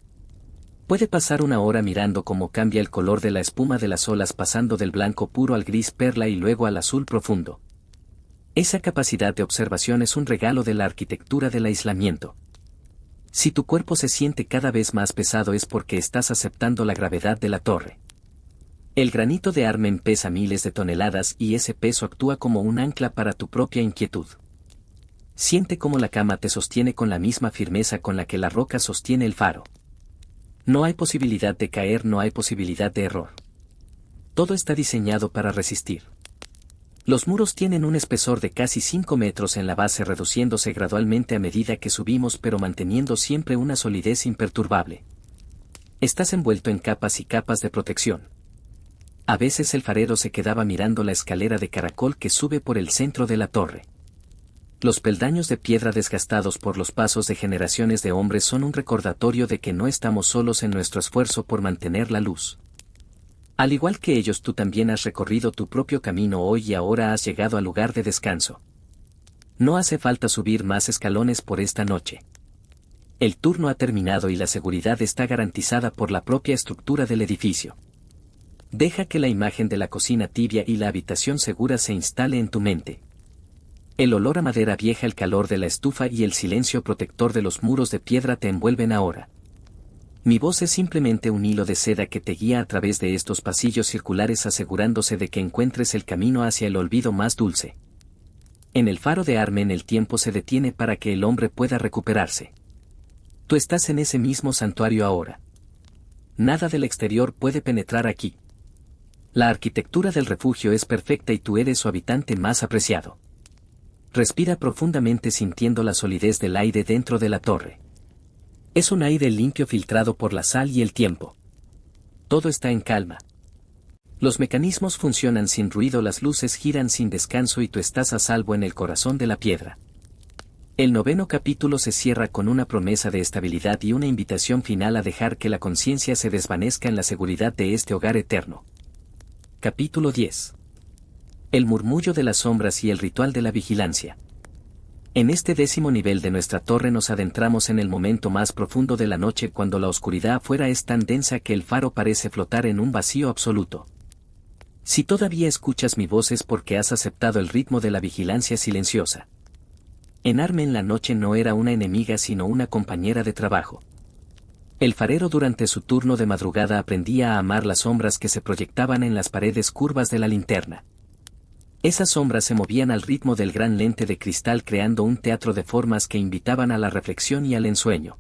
Puede pasar una hora mirando cómo cambia el color de la espuma de las olas pasando del blanco puro al gris perla y luego al azul profundo. Esa capacidad de observación es un regalo de la arquitectura del aislamiento. Si tu cuerpo se siente cada vez más pesado es porque estás aceptando la gravedad de la torre. El granito de Armen pesa miles de toneladas y ese peso actúa como un ancla para tu propia inquietud. Siente cómo la cama te sostiene con la misma firmeza con la que la roca sostiene el faro. No hay posibilidad de caer, no hay posibilidad de error. Todo está diseñado para resistir. Los muros tienen un espesor de casi 5 metros en la base, reduciéndose gradualmente a medida que subimos pero manteniendo siempre una solidez imperturbable. Estás envuelto en capas y capas de protección. A veces el farero se quedaba mirando la escalera de caracol que sube por el centro de la torre. Los peldaños de piedra desgastados por los pasos de generaciones de hombres son un recordatorio de que no estamos solos en nuestro esfuerzo por mantener la luz. Al igual que ellos, tú también has recorrido tu propio camino hoy y ahora has llegado al lugar de descanso. No hace falta subir más escalones por esta noche. El turno ha terminado y la seguridad está garantizada por la propia estructura del edificio. Deja que la imagen de la cocina tibia y la habitación segura se instale en tu mente. El olor a madera vieja, el calor de la estufa y el silencio protector de los muros de piedra te envuelven ahora. Mi voz es simplemente un hilo de seda que te guía a través de estos pasillos circulares asegurándose de que encuentres el camino hacia el olvido más dulce. En el faro de Armen el tiempo se detiene para que el hombre pueda recuperarse. Tú estás en ese mismo santuario ahora. Nada del exterior puede penetrar aquí. La arquitectura del refugio es perfecta y tú eres su habitante más apreciado. Respira profundamente sintiendo la solidez del aire dentro de la torre. Es un aire limpio filtrado por la sal y el tiempo. Todo está en calma. Los mecanismos funcionan sin ruido, las luces giran sin descanso y tú estás a salvo en el corazón de la piedra. El 9º capítulo se cierra con una promesa de estabilidad y una invitación final a dejar que la conciencia se desvanezca en la seguridad de este hogar eterno. Capítulo 10. El murmullo de las sombras y el ritual de la vigilancia. En este 10º nivel de nuestra torre nos adentramos en el momento más profundo de la noche, cuando la oscuridad afuera es tan densa que el faro parece flotar en un vacío absoluto. Si todavía escuchas mi voz es porque has aceptado el ritmo de la vigilancia silenciosa. En Armen la noche no era una enemiga sino una compañera de trabajo. El farero durante su turno de madrugada aprendía a amar las sombras que se proyectaban en las paredes curvas de la linterna. Esas sombras se movían al ritmo del gran lente de cristal, creando un teatro de formas que invitaban a la reflexión y al ensueño.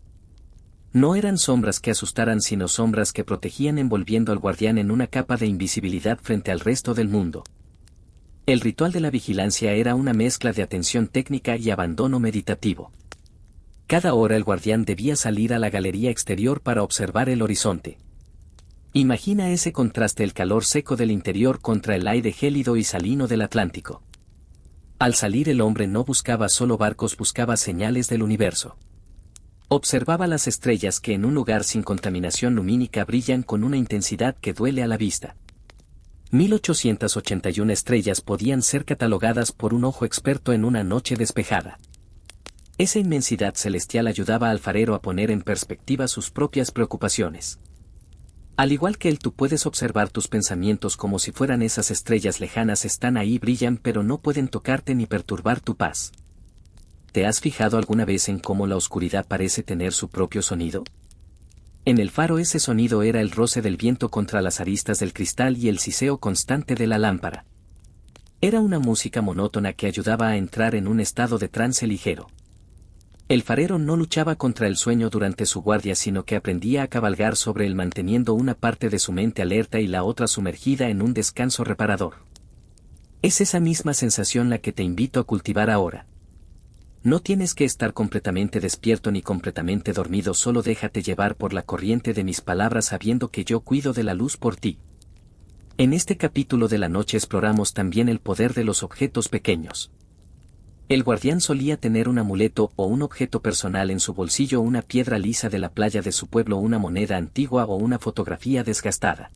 No eran sombras que asustaran sino sombras que protegían, envolviendo al guardián en una capa de invisibilidad frente al resto del mundo. El ritual de la vigilancia era una mezcla de atención técnica y abandono meditativo. Cada hora el guardián debía salir a la galería exterior para observar el horizonte. Imagina ese contraste: el calor seco del interior contra el aire gélido y salino del Atlántico. Al salir el hombre no buscaba solo barcos, buscaba señales del universo. Observaba las estrellas que en un lugar sin contaminación lumínica brillan con una intensidad que duele a la vista. 1881 estrellas podían ser catalogadas por un ojo experto en una noche despejada. Esa inmensidad celestial ayudaba al farero a poner en perspectiva sus propias preocupaciones. Al igual que él, tú puedes observar tus pensamientos como si fueran esas estrellas lejanas. Están ahí, brillan, pero no pueden tocarte ni perturbar tu paz. ¿Te has fijado alguna vez en cómo la oscuridad parece tener su propio sonido? En el faro ese sonido era el roce del viento contra las aristas del cristal y el siseo constante de la lámpara. Era una música monótona que ayudaba a entrar en un estado de trance ligero. El farero no luchaba contra el sueño durante su guardia, sino que aprendía a cabalgar sobre él, manteniendo una parte de su mente alerta y la otra sumergida en un descanso reparador. Es esa misma sensación la que te invito a cultivar ahora. No tienes que estar completamente despierto ni completamente dormido, solo déjate llevar por la corriente de mis palabras, sabiendo que yo cuido de la luz por ti. En este capítulo de la noche exploramos también el poder de los objetos pequeños. El guardián solía tener un amuleto o un objeto personal en su bolsillo: una piedra lisa de la playa de su pueblo, una moneda antigua o una fotografía desgastada.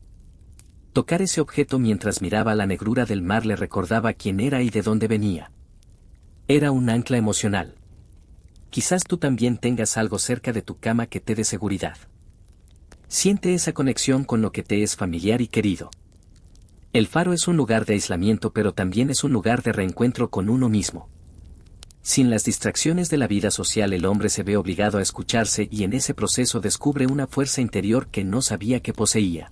Tocar ese objeto mientras miraba la negrura del mar le recordaba quién era y de dónde venía. Era un ancla emocional. Quizás tú también tengas algo cerca de tu cama que te dé seguridad. Siente esa conexión con lo que te es familiar y querido. El faro es un lugar de aislamiento, pero también es un lugar de reencuentro con uno mismo. Sin las distracciones de la vida social, el hombre se ve obligado a escucharse y en ese proceso descubre una fuerza interior que no sabía que poseía.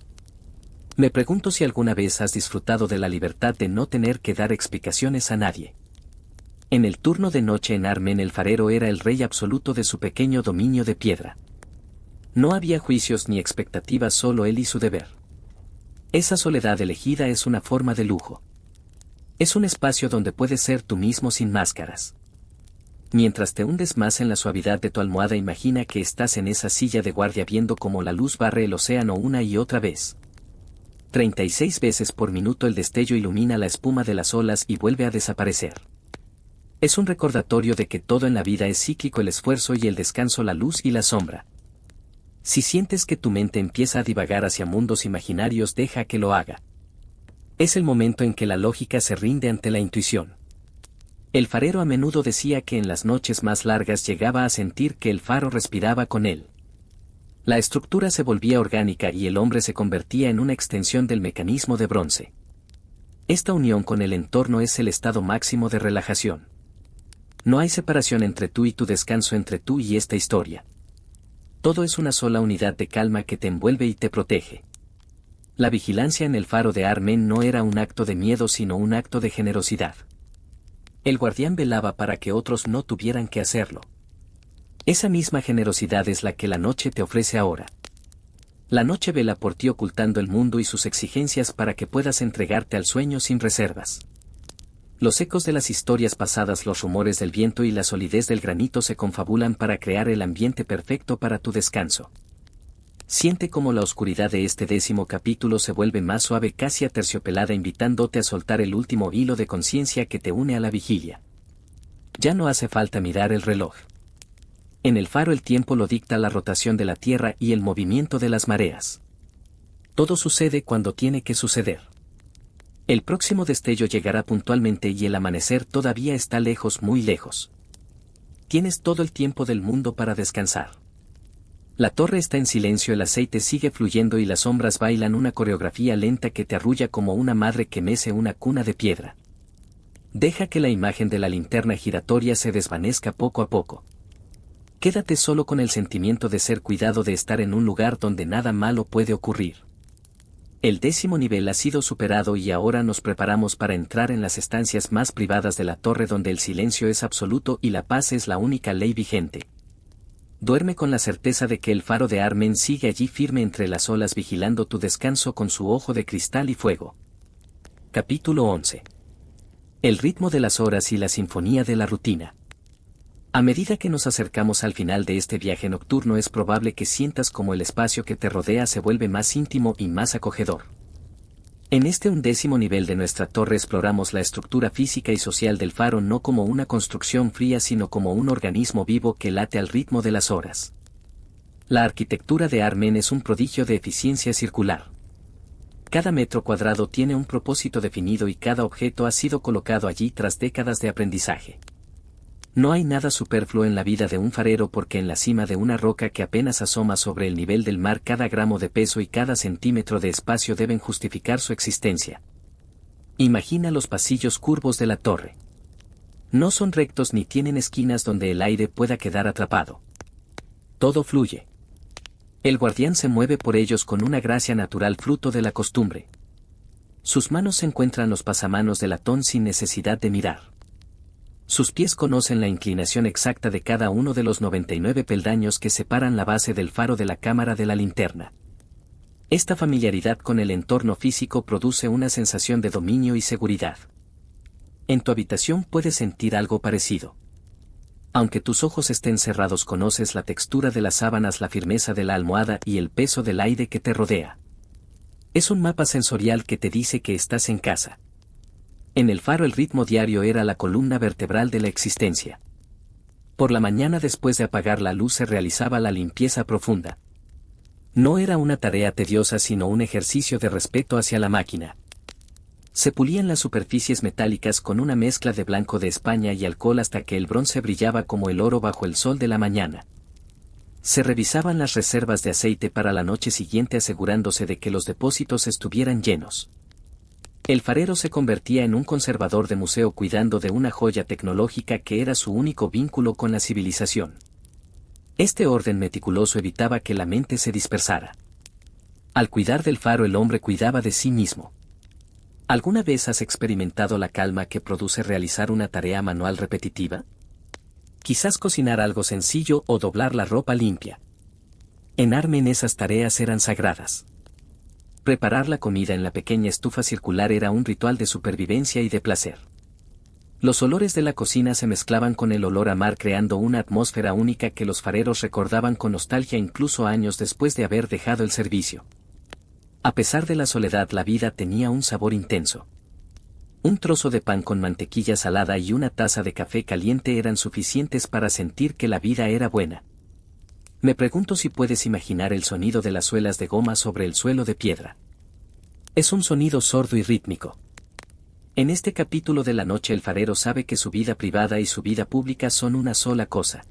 Me pregunto si alguna vez has disfrutado de la libertad de no tener que dar explicaciones a nadie. En el turno de noche en Armen, el farero era el rey absoluto de su pequeño dominio de piedra. No había juicios ni expectativas, solo él y su deber. Esa soledad elegida es una forma de lujo. Es un espacio donde puedes ser tú mismo sin máscaras. Mientras te hundes más en la suavidad de tu almohada, imagina que estás en esa silla de guardia viendo cómo la luz barre el océano una y otra vez. 36 veces por minuto el destello ilumina la espuma de las olas y vuelve a desaparecer. Es un recordatorio de que todo en la vida es cíclico: el esfuerzo y el descanso, la luz y la sombra. Si sientes que tu mente empieza a divagar hacia mundos imaginarios, deja que lo haga. Es el momento en que la lógica se rinde ante la intuición. El farero a menudo decía que en las noches más largas llegaba a sentir que el faro respiraba con él. La estructura se volvía orgánica y el hombre se convertía en una extensión del mecanismo de bronce. Esta unión con el entorno es el estado máximo de relajación. No hay separación entre tú y tu descanso, entre tú y esta historia. Todo es una sola unidad de calma que te envuelve y te protege. La vigilancia en el faro de Armen no era un acto de miedo, sino un acto de generosidad. El guardián velaba para que otros no tuvieran que hacerlo. Esa misma generosidad es la que la noche te ofrece ahora. La noche vela por ti, ocultando el mundo y sus exigencias para que puedas entregarte al sueño sin reservas. Los ecos de las historias pasadas, los rumores del viento y la solidez del granito se confabulan para crear el ambiente perfecto para tu descanso. Siente cómo la oscuridad de este 10º capítulo se vuelve más suave, casi aterciopelada, invitándote a soltar el último hilo de conciencia que te une a la vigilia. Ya no hace falta mirar el reloj. En el faro el tiempo lo dicta la rotación de la Tierra y el movimiento de las mareas. Todo sucede cuando tiene que suceder. El próximo destello llegará puntualmente y el amanecer todavía está lejos, muy lejos. Tienes todo el tiempo del mundo para descansar. La torre está en silencio, el aceite sigue fluyendo y las sombras bailan una coreografía lenta que te arrulla como una madre que mece una cuna de piedra. Deja que la imagen de la linterna giratoria se desvanezca poco a poco. Quédate solo con el sentimiento de ser cuidado, de estar en un lugar donde nada malo puede ocurrir. El 10º nivel ha sido superado y ahora nos preparamos para entrar en las estancias más privadas de la torre, donde el silencio es absoluto y la paz es la única ley vigente. Duerme con la certeza de que el faro de Armen sigue allí firme entre las olas, vigilando tu descanso con su ojo de cristal y fuego. Capítulo 11. El ritmo de las horas y la sinfonía de la rutina. A medida que nos acercamos al final de este viaje nocturno es probable que sientas como el espacio que te rodea se vuelve más íntimo y más acogedor. En este 11º nivel de nuestra torre exploramos la estructura física y social del faro no como una construcción fría sino como un organismo vivo que late al ritmo de las horas. La arquitectura de Armen es un prodigio de eficiencia circular. Cada metro cuadrado tiene un propósito definido y cada objeto ha sido colocado allí tras décadas de aprendizaje. No hay nada superfluo en la vida de un farero porque en la cima de una roca que apenas asoma sobre el nivel del mar cada gramo de peso y cada centímetro de espacio deben justificar su existencia. Imagina los pasillos curvos de la torre. No son rectos ni tienen esquinas donde el aire pueda quedar atrapado. Todo fluye. El guardián se mueve por ellos con una gracia natural fruto de la costumbre. Sus manos se encuentran los pasamanos del latón sin necesidad de mirar. Sus pies conocen la inclinación exacta de cada uno de los 99 peldaños que separan la base del faro de la cámara de la linterna. Esta familiaridad con el entorno físico produce una sensación de dominio y seguridad. En tu habitación puedes sentir algo parecido. Aunque tus ojos estén cerrados, conoces la textura de las sábanas, la firmeza de la almohada y el peso del aire que te rodea. Es un mapa sensorial que te dice que estás en casa. En el faro el ritmo diario era la columna vertebral de la existencia. Por la mañana después de apagar la luz se realizaba la limpieza profunda. No era una tarea tediosa sino un ejercicio de respeto hacia la máquina. Se pulían las superficies metálicas con una mezcla de blanco de España y alcohol hasta que el bronce brillaba como el oro bajo el sol de la mañana. Se revisaban las reservas de aceite para la noche siguiente asegurándose de que los depósitos estuvieran llenos. El farero se convertía en un conservador de museo cuidando de una joya tecnológica que era su único vínculo con la civilización. Este orden meticuloso evitaba que la mente se dispersara. Al cuidar del faro el hombre cuidaba de sí mismo. ¿Alguna vez has experimentado la calma que produce realizar una tarea manual repetitiva? Quizás cocinar algo sencillo o doblar la ropa limpia. En Armen esas tareas eran sagradas. Preparar la comida en la pequeña estufa circular era un ritual de supervivencia y de placer. Los olores de la cocina se mezclaban con el olor a mar creando una atmósfera única que los fareros recordaban con nostalgia incluso años después de haber dejado el servicio. A pesar de la soledad, la vida tenía un sabor intenso. Un trozo de pan con mantequilla salada y una taza de café caliente eran suficientes para sentir que la vida era buena. Me pregunto si puedes imaginar el sonido de las suelas de goma sobre el suelo de piedra. Es un sonido sordo y rítmico. En este capítulo de la noche el farero sabe que su vida privada y su vida pública son una sola cosa.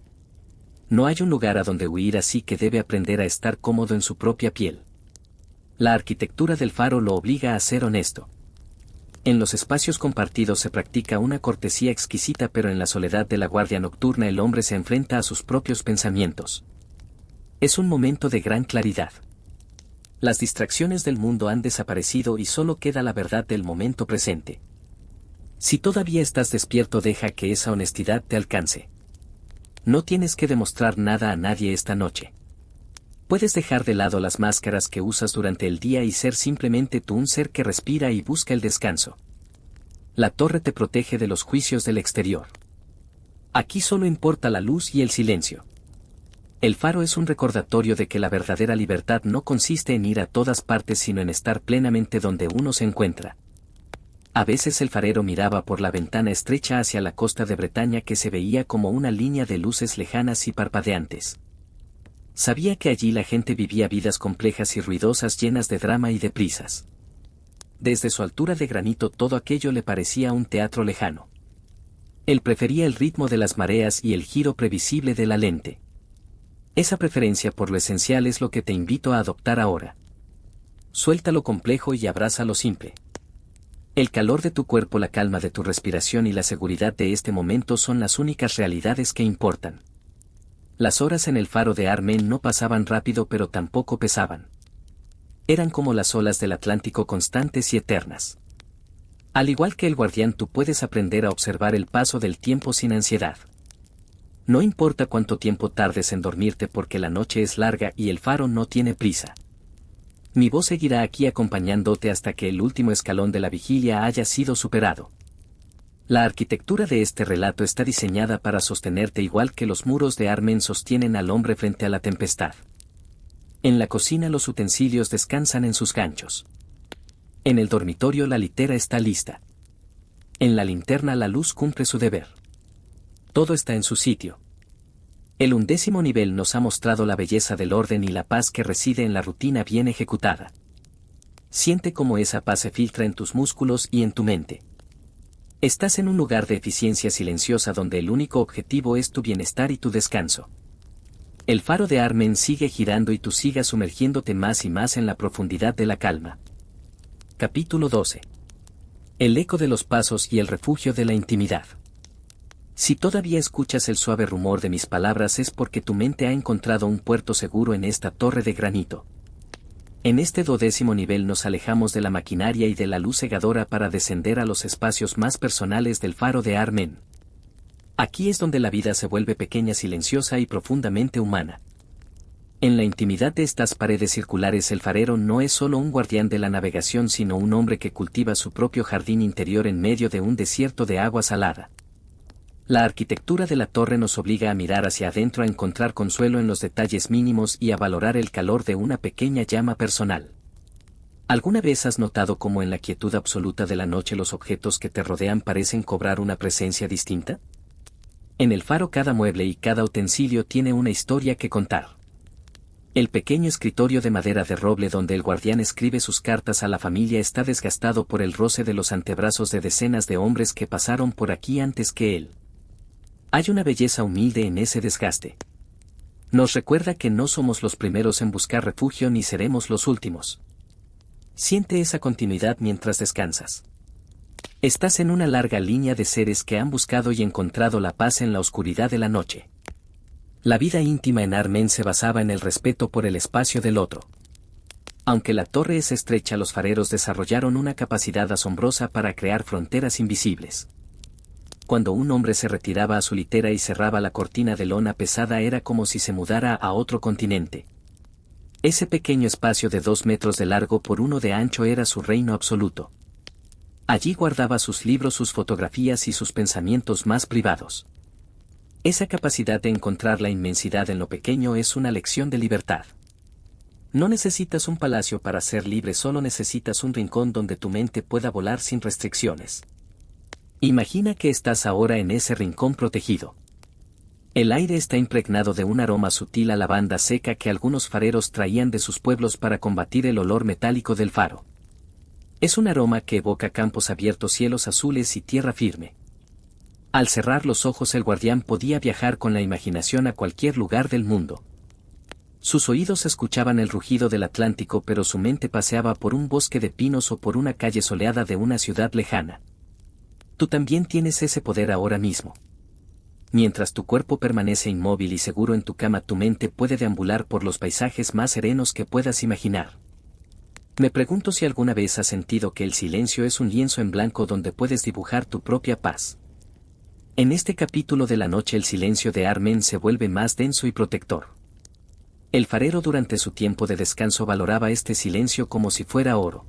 No hay un lugar a donde huir, así que debe aprender a estar cómodo en su propia piel. La arquitectura del faro lo obliga a ser honesto. En los espacios compartidos se practica una cortesía exquisita, pero en la soledad de la guardia nocturna el hombre se enfrenta a sus propios pensamientos. Es un momento de gran claridad. Las distracciones del mundo han desaparecido y solo queda la verdad del momento presente. Si todavía estás despierto, deja que esa honestidad te alcance. No tienes que demostrar nada a nadie esta noche. Puedes dejar de lado las máscaras que usas durante el día y ser simplemente tú, un ser que respira y busca el descanso. La torre te protege de los juicios del exterior. Aquí solo importa la luz y el silencio. El faro es un recordatorio de que la verdadera libertad no consiste en ir a todas partes sino en estar plenamente donde uno se encuentra. A veces el farero miraba por la ventana estrecha hacia la costa de Bretaña que se veía como una línea de luces lejanas y parpadeantes. Sabía que allí la gente vivía vidas complejas y ruidosas llenas de drama y de prisas. Desde su altura de granito todo aquello le parecía un teatro lejano. Él prefería el ritmo de las mareas y el giro previsible de la lente. Esa preferencia por lo esencial es lo que te invito a adoptar ahora. Suelta lo complejo y abraza lo simple. El calor de tu cuerpo, la calma de tu respiración y la seguridad de este momento son las únicas realidades que importan. Las horas en el faro de Armen no pasaban rápido, pero tampoco pesaban. Eran como las olas del Atlántico, constantes y eternas. Al igual que el guardián, tú puedes aprender a observar el paso del tiempo sin ansiedad. No importa cuánto tiempo tardes en dormirte porque la noche es larga y el faro no tiene prisa. Mi voz seguirá aquí acompañándote hasta que el último escalón de la vigilia haya sido superado. La arquitectura de este relato está diseñada para sostenerte igual que los muros de Armen sostienen al hombre frente a la tempestad. En la cocina los utensilios descansan en sus ganchos. En el dormitorio la litera está lista. En la linterna la luz cumple su deber. Todo está en su sitio. El 11º nivel nos ha mostrado la belleza del orden y la paz que reside en la rutina bien ejecutada. Siente cómo esa paz se filtra en tus músculos y en tu mente. Estás en un lugar de eficiencia silenciosa donde el único objetivo es tu bienestar y tu descanso. El faro de Armen sigue girando y tú sigas sumergiéndote más y más en la profundidad de la calma. Capítulo 12. El eco de los pasos y el refugio de la intimidad. Si todavía escuchas el suave rumor de mis palabras es porque tu mente ha encontrado un puerto seguro en esta torre de granito. En este 12º nivel nos alejamos de la maquinaria y de la luz cegadora para descender a los espacios más personales del faro de Armen. Aquí es donde la vida se vuelve pequeña, silenciosa y profundamente humana. En la intimidad de estas paredes circulares el farero no es solo un guardián de la navegación sino un hombre que cultiva su propio jardín interior en medio de un desierto de agua salada. La arquitectura de la torre nos obliga a mirar hacia adentro, a encontrar consuelo en los detalles mínimos y a valorar el calor de una pequeña llama personal. ¿Alguna vez has notado cómo en la quietud absoluta de la noche los objetos que te rodean parecen cobrar una presencia distinta? En el faro cada mueble y cada utensilio tiene una historia que contar. El pequeño escritorio de madera de roble donde el guardián escribe sus cartas a la familia está desgastado por el roce de los antebrazos de decenas de hombres que pasaron por aquí antes que él. Hay una belleza humilde en ese desgaste. Nos recuerda que no somos los primeros en buscar refugio ni seremos los últimos. Siente esa continuidad mientras descansas. Estás en una larga línea de seres que han buscado y encontrado la paz en la oscuridad de la noche. La vida íntima en Armen se basaba en el respeto por el espacio del otro. Aunque la torre es estrecha, los fareros desarrollaron una capacidad asombrosa para crear fronteras invisibles. Cuando un hombre se retiraba a su litera y cerraba la cortina de lona pesada era como si se mudara a otro continente. Ese pequeño espacio de 2 metros de largo por 1 de ancho era su reino absoluto. Allí guardaba sus libros, sus fotografías y sus pensamientos más privados. Esa capacidad de encontrar la inmensidad en lo pequeño es una lección de libertad. No necesitas un palacio para ser libre, solo necesitas un rincón donde tu mente pueda volar sin restricciones. Imagina que estás ahora en ese rincón protegido. El aire está impregnado de un aroma sutil a lavanda seca que algunos fareros traían de sus pueblos para combatir el olor metálico del faro. Es un aroma que evoca campos abiertos, cielos azules y tierra firme. Al cerrar los ojos el guardián podía viajar con la imaginación a cualquier lugar del mundo. Sus oídos escuchaban el rugido del Atlántico, pero su mente paseaba por un bosque de pinos o por una calle soleada de una ciudad lejana. Tú también tienes ese poder ahora mismo. Mientras tu cuerpo permanece inmóvil y seguro en tu cama, tu mente puede deambular por los paisajes más serenos que puedas imaginar. Me pregunto si alguna vez has sentido que el silencio es un lienzo en blanco donde puedes dibujar tu propia paz. En este capítulo de la noche el silencio de Armen se vuelve más denso y protector. El farero durante su tiempo de descanso valoraba este silencio como si fuera oro.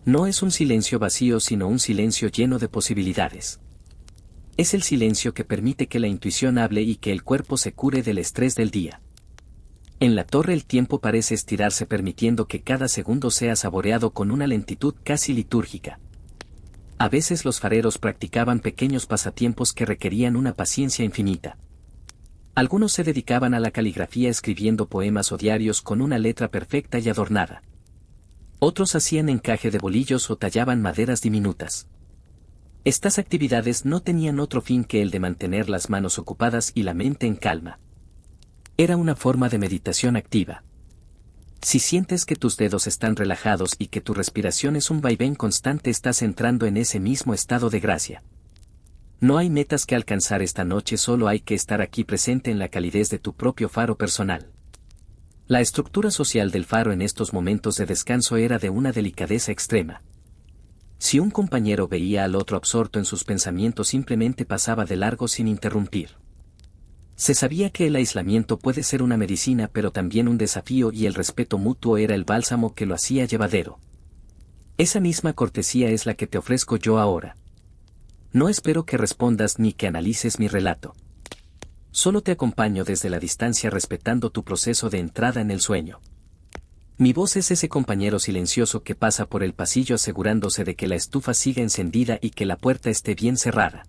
No es un silencio vacío sino un silencio lleno de posibilidades. Es el silencio que permite que la intuición hable y que el cuerpo se cure del estrés del día. En la torre el tiempo parece estirarse permitiendo que cada segundo sea saboreado con una lentitud casi litúrgica. A veces los fareros practicaban pequeños pasatiempos que requerían una paciencia infinita. Algunos se dedicaban a la caligrafía escribiendo poemas o diarios con una letra perfecta y adornada. Otros hacían encaje de bolillos o tallaban maderas diminutas. Estas actividades no tenían otro fin que el de mantener las manos ocupadas y la mente en calma. Era una forma de meditación activa. Si sientes que tus dedos están relajados y que tu respiración es un vaivén constante, estás entrando en ese mismo estado de gracia. No hay metas que alcanzar esta noche, solo hay que estar aquí presente en la calidez de tu propio faro personal. La estructura social del faro en estos momentos de descanso era de una delicadeza extrema. Si un compañero veía al otro absorto en sus pensamientos, simplemente pasaba de largo sin interrumpir. Se sabía que el aislamiento puede ser una medicina, pero también un desafío, y el respeto mutuo era el bálsamo que lo hacía llevadero. Esa misma cortesía es la que te ofrezco yo ahora. No espero que respondas ni que analices mi relato. Solo te acompaño desde la distancia respetando tu proceso de entrada en el sueño. Mi voz es ese compañero silencioso que pasa por el pasillo asegurándose de que la estufa siga encendida y que la puerta esté bien cerrada.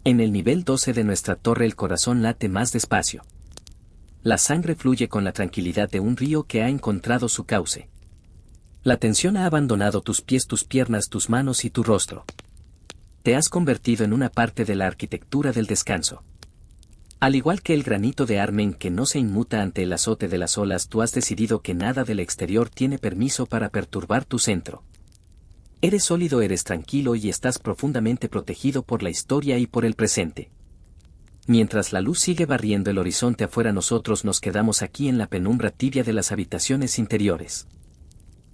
En el nivel 12 de nuestra torre el corazón late más despacio. La sangre fluye con la tranquilidad de un río que ha encontrado su cauce. La tensión ha abandonado tus pies, tus piernas, tus manos y tu rostro. Te has convertido en una parte de la arquitectura del descanso. Al igual que el granito de Armen que no se inmuta ante el azote de las olas, tú has decidido que nada del exterior tiene permiso para perturbar tu centro. Eres sólido, eres tranquilo y estás profundamente protegido por la historia y por el presente. Mientras la luz sigue barriendo el horizonte afuera, nosotros nos quedamos aquí en la penumbra tibia de las habitaciones interiores.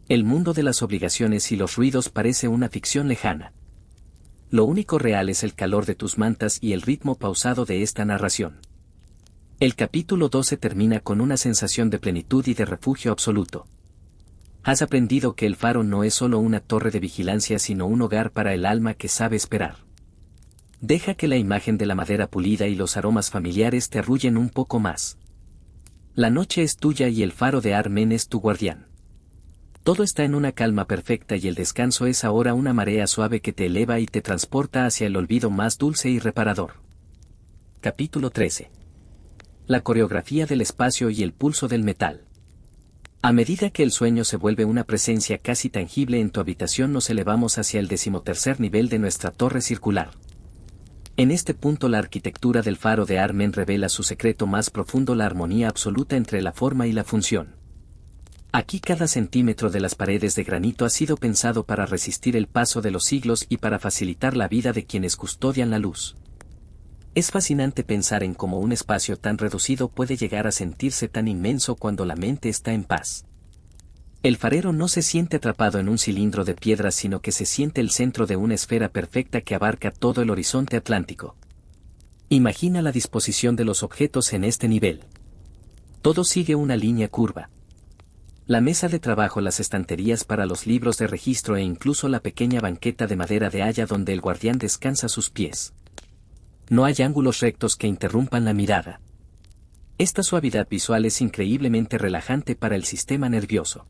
El mundo de las obligaciones y los ruidos parece una ficción lejana. Lo único real es el calor de tus mantas y el ritmo pausado de esta narración. El capítulo 12 termina con una sensación de plenitud y de refugio absoluto. Has aprendido que el faro no es solo una torre de vigilancia, sino un hogar para el alma que sabe esperar. Deja que la imagen de la madera pulida y los aromas familiares te arrullen un poco más. La noche es tuya y el faro de Armen es tu guardián. Todo está en una calma perfecta y el descanso es ahora una marea suave que te eleva y te transporta hacia el olvido más dulce y reparador. Capítulo 13. La coreografía del espacio y el pulso del metal. A medida que el sueño se vuelve una presencia casi tangible en tu habitación, nos elevamos hacia el 13º nivel de nuestra torre circular. En este punto la arquitectura del faro de Armen revela su secreto más profundo, la armonía absoluta entre la forma y la función. Aquí cada centímetro de las paredes de granito ha sido pensado para resistir el paso de los siglos y para facilitar la vida de quienes custodian la luz. Es fascinante pensar en cómo un espacio tan reducido puede llegar a sentirse tan inmenso cuando la mente está en paz. El farero no se siente atrapado en un cilindro de piedra, sino que se siente el centro de una esfera perfecta que abarca todo el horizonte atlántico. Imagina la disposición de los objetos en este nivel. Todo sigue una línea curva. La mesa de trabajo, las estanterías para los libros de registro e incluso la pequeña banqueta de madera de haya donde el guardián descansa sus pies. No hay ángulos rectos que interrumpan la mirada. Esta suavidad visual es increíblemente relajante para el sistema nervioso.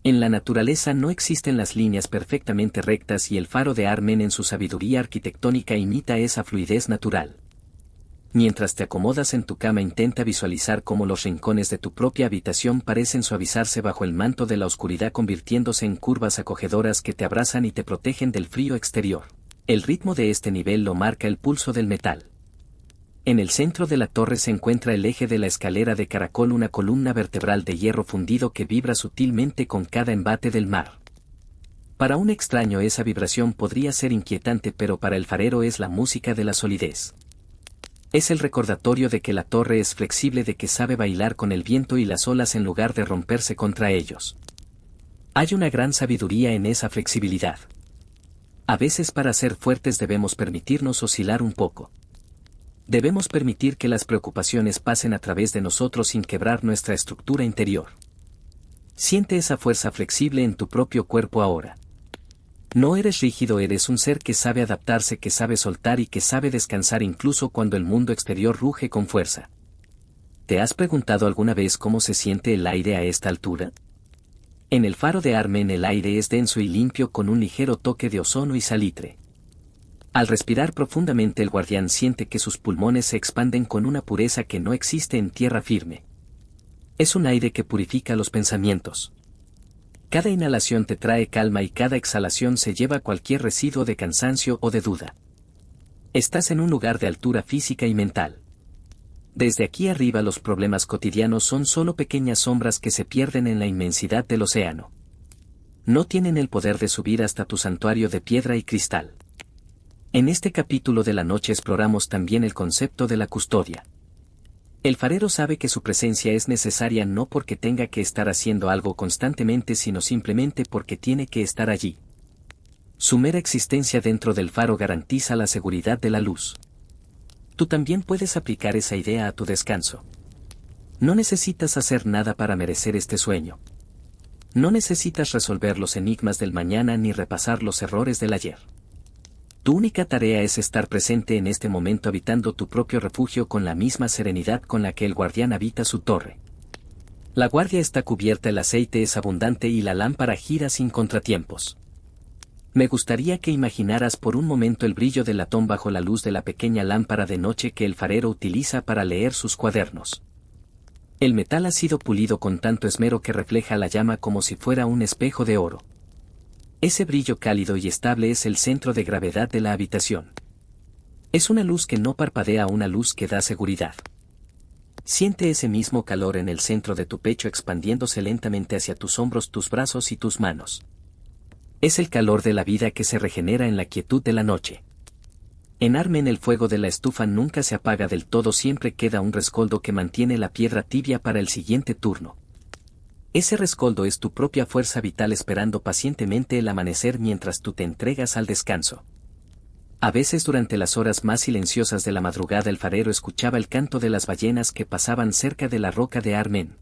En la naturaleza no existen las líneas perfectamente rectas y el faro de Armen en su sabiduría arquitectónica imita esa fluidez natural. Mientras te acomodas en tu cama, intenta visualizar cómo los rincones de tu propia habitación parecen suavizarse bajo el manto de la oscuridad, convirtiéndose en curvas acogedoras que te abrazan y te protegen del frío exterior. El ritmo de este nivel lo marca el pulso del metal. En el centro de la torre se encuentra el eje de la escalera de caracol, una columna vertebral de hierro fundido que vibra sutilmente con cada embate del mar. Para un extraño esa vibración podría ser inquietante, pero para el farero es la música de la solidez. Es el recordatorio de que la torre es flexible, de que sabe bailar con el viento y las olas en lugar de romperse contra ellos. Hay una gran sabiduría en esa flexibilidad. A veces para ser fuertes debemos permitirnos oscilar un poco. Debemos permitir que las preocupaciones pasen a través de nosotros sin quebrar nuestra estructura interior. Siente esa fuerza flexible en tu propio cuerpo ahora. No eres rígido, eres un ser que sabe adaptarse, que sabe soltar y que sabe descansar incluso cuando el mundo exterior ruge con fuerza. ¿Te has preguntado alguna vez cómo se siente el aire a esta altura? En el faro de Armen el aire es denso y limpio, con un ligero toque de ozono y salitre. Al respirar profundamente, el guardián siente que sus pulmones se expanden con una pureza que no existe en tierra firme. Es un aire que purifica los pensamientos. Cada inhalación te trae calma y cada exhalación se lleva cualquier residuo de cansancio o de duda. Estás en un lugar de altura física y mental. Desde aquí arriba los problemas cotidianos son solo pequeñas sombras que se pierden en la inmensidad del océano. No tienen el poder de subir hasta tu santuario de piedra y cristal. En este capítulo de la noche exploramos también el concepto de la custodia. El farero sabe que su presencia es necesaria no porque tenga que estar haciendo algo constantemente, sino simplemente porque tiene que estar allí. Su mera existencia dentro del faro garantiza la seguridad de la luz. Tú también puedes aplicar esa idea a tu descanso. No necesitas hacer nada para merecer este sueño. No necesitas resolver los enigmas del mañana ni repasar los errores del ayer. Tu única tarea es estar presente en este momento habitando tu propio refugio con la misma serenidad con la que el guardián habita su torre. La guardia está cubierta, el aceite es abundante y la lámpara gira sin contratiempos. Me gustaría que imaginaras por un momento el brillo del latón bajo la luz de la pequeña lámpara de noche que el farero utiliza para leer sus cuadernos. El metal ha sido pulido con tanto esmero que refleja la llama como si fuera un espejo de oro. Ese brillo cálido y estable es el centro de gravedad de la habitación. Es una luz que no parpadea, una luz que da seguridad. Siente ese mismo calor en el centro de tu pecho expandiéndose lentamente hacia tus hombros, tus brazos y tus manos. Es el calor de la vida que se regenera en la quietud de la noche. En Armen el fuego de la estufa nunca se apaga del todo, siempre queda un rescoldo que mantiene la piedra tibia para el siguiente turno. Ese rescoldo es tu propia fuerza vital esperando pacientemente el amanecer mientras tú te entregas al descanso. A veces durante las horas más silenciosas de la madrugada el farero escuchaba el canto de las ballenas que pasaban cerca de la roca de Armen.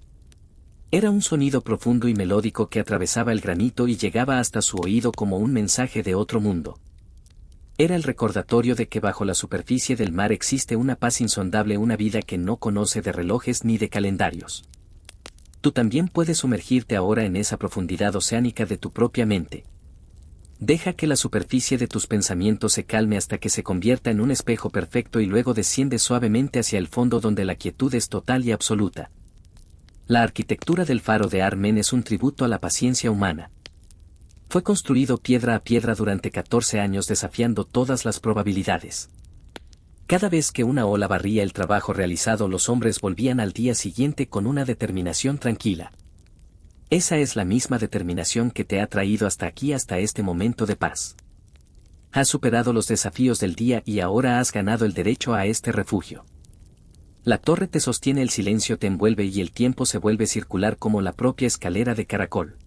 Era un sonido profundo y melódico que atravesaba el granito y llegaba hasta su oído como un mensaje de otro mundo. Era el recordatorio de que bajo la superficie del mar existe una paz insondable, una vida que no conoce de relojes ni de calendarios. Tú también puedes sumergirte ahora en esa profundidad oceánica de tu propia mente. Deja que la superficie de tus pensamientos se calme hasta que se convierta en un espejo perfecto y luego desciende suavemente hacia el fondo donde la quietud es total y absoluta. La arquitectura del faro de Armen es un tributo a la paciencia humana. Fue construido piedra a piedra durante 14 años desafiando todas las probabilidades. Cada vez que una ola barría el trabajo realizado, los hombres volvían al día siguiente con una determinación tranquila. Esa es la misma determinación que te ha traído hasta aquí, hasta este momento de paz. Has superado los desafíos del día y ahora has ganado el derecho a este refugio. La torre te sostiene, el silencio te envuelve y el tiempo se vuelve circular como la propia escalera de caracol.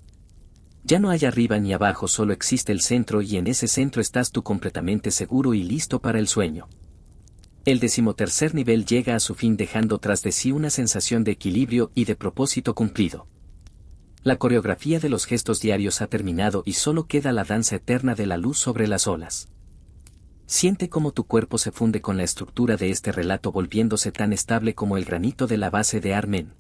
Ya no hay arriba ni abajo, solo existe el centro y en ese centro estás tú completamente seguro y listo para el sueño. El 13º nivel llega a su fin dejando tras de sí una sensación de equilibrio y de propósito cumplido. La coreografía de los gestos diarios ha terminado y solo queda la danza eterna de la luz sobre las olas. Siente cómo tu cuerpo se funde con la estructura de este relato volviéndose tan estable como el granito de la base de Armen.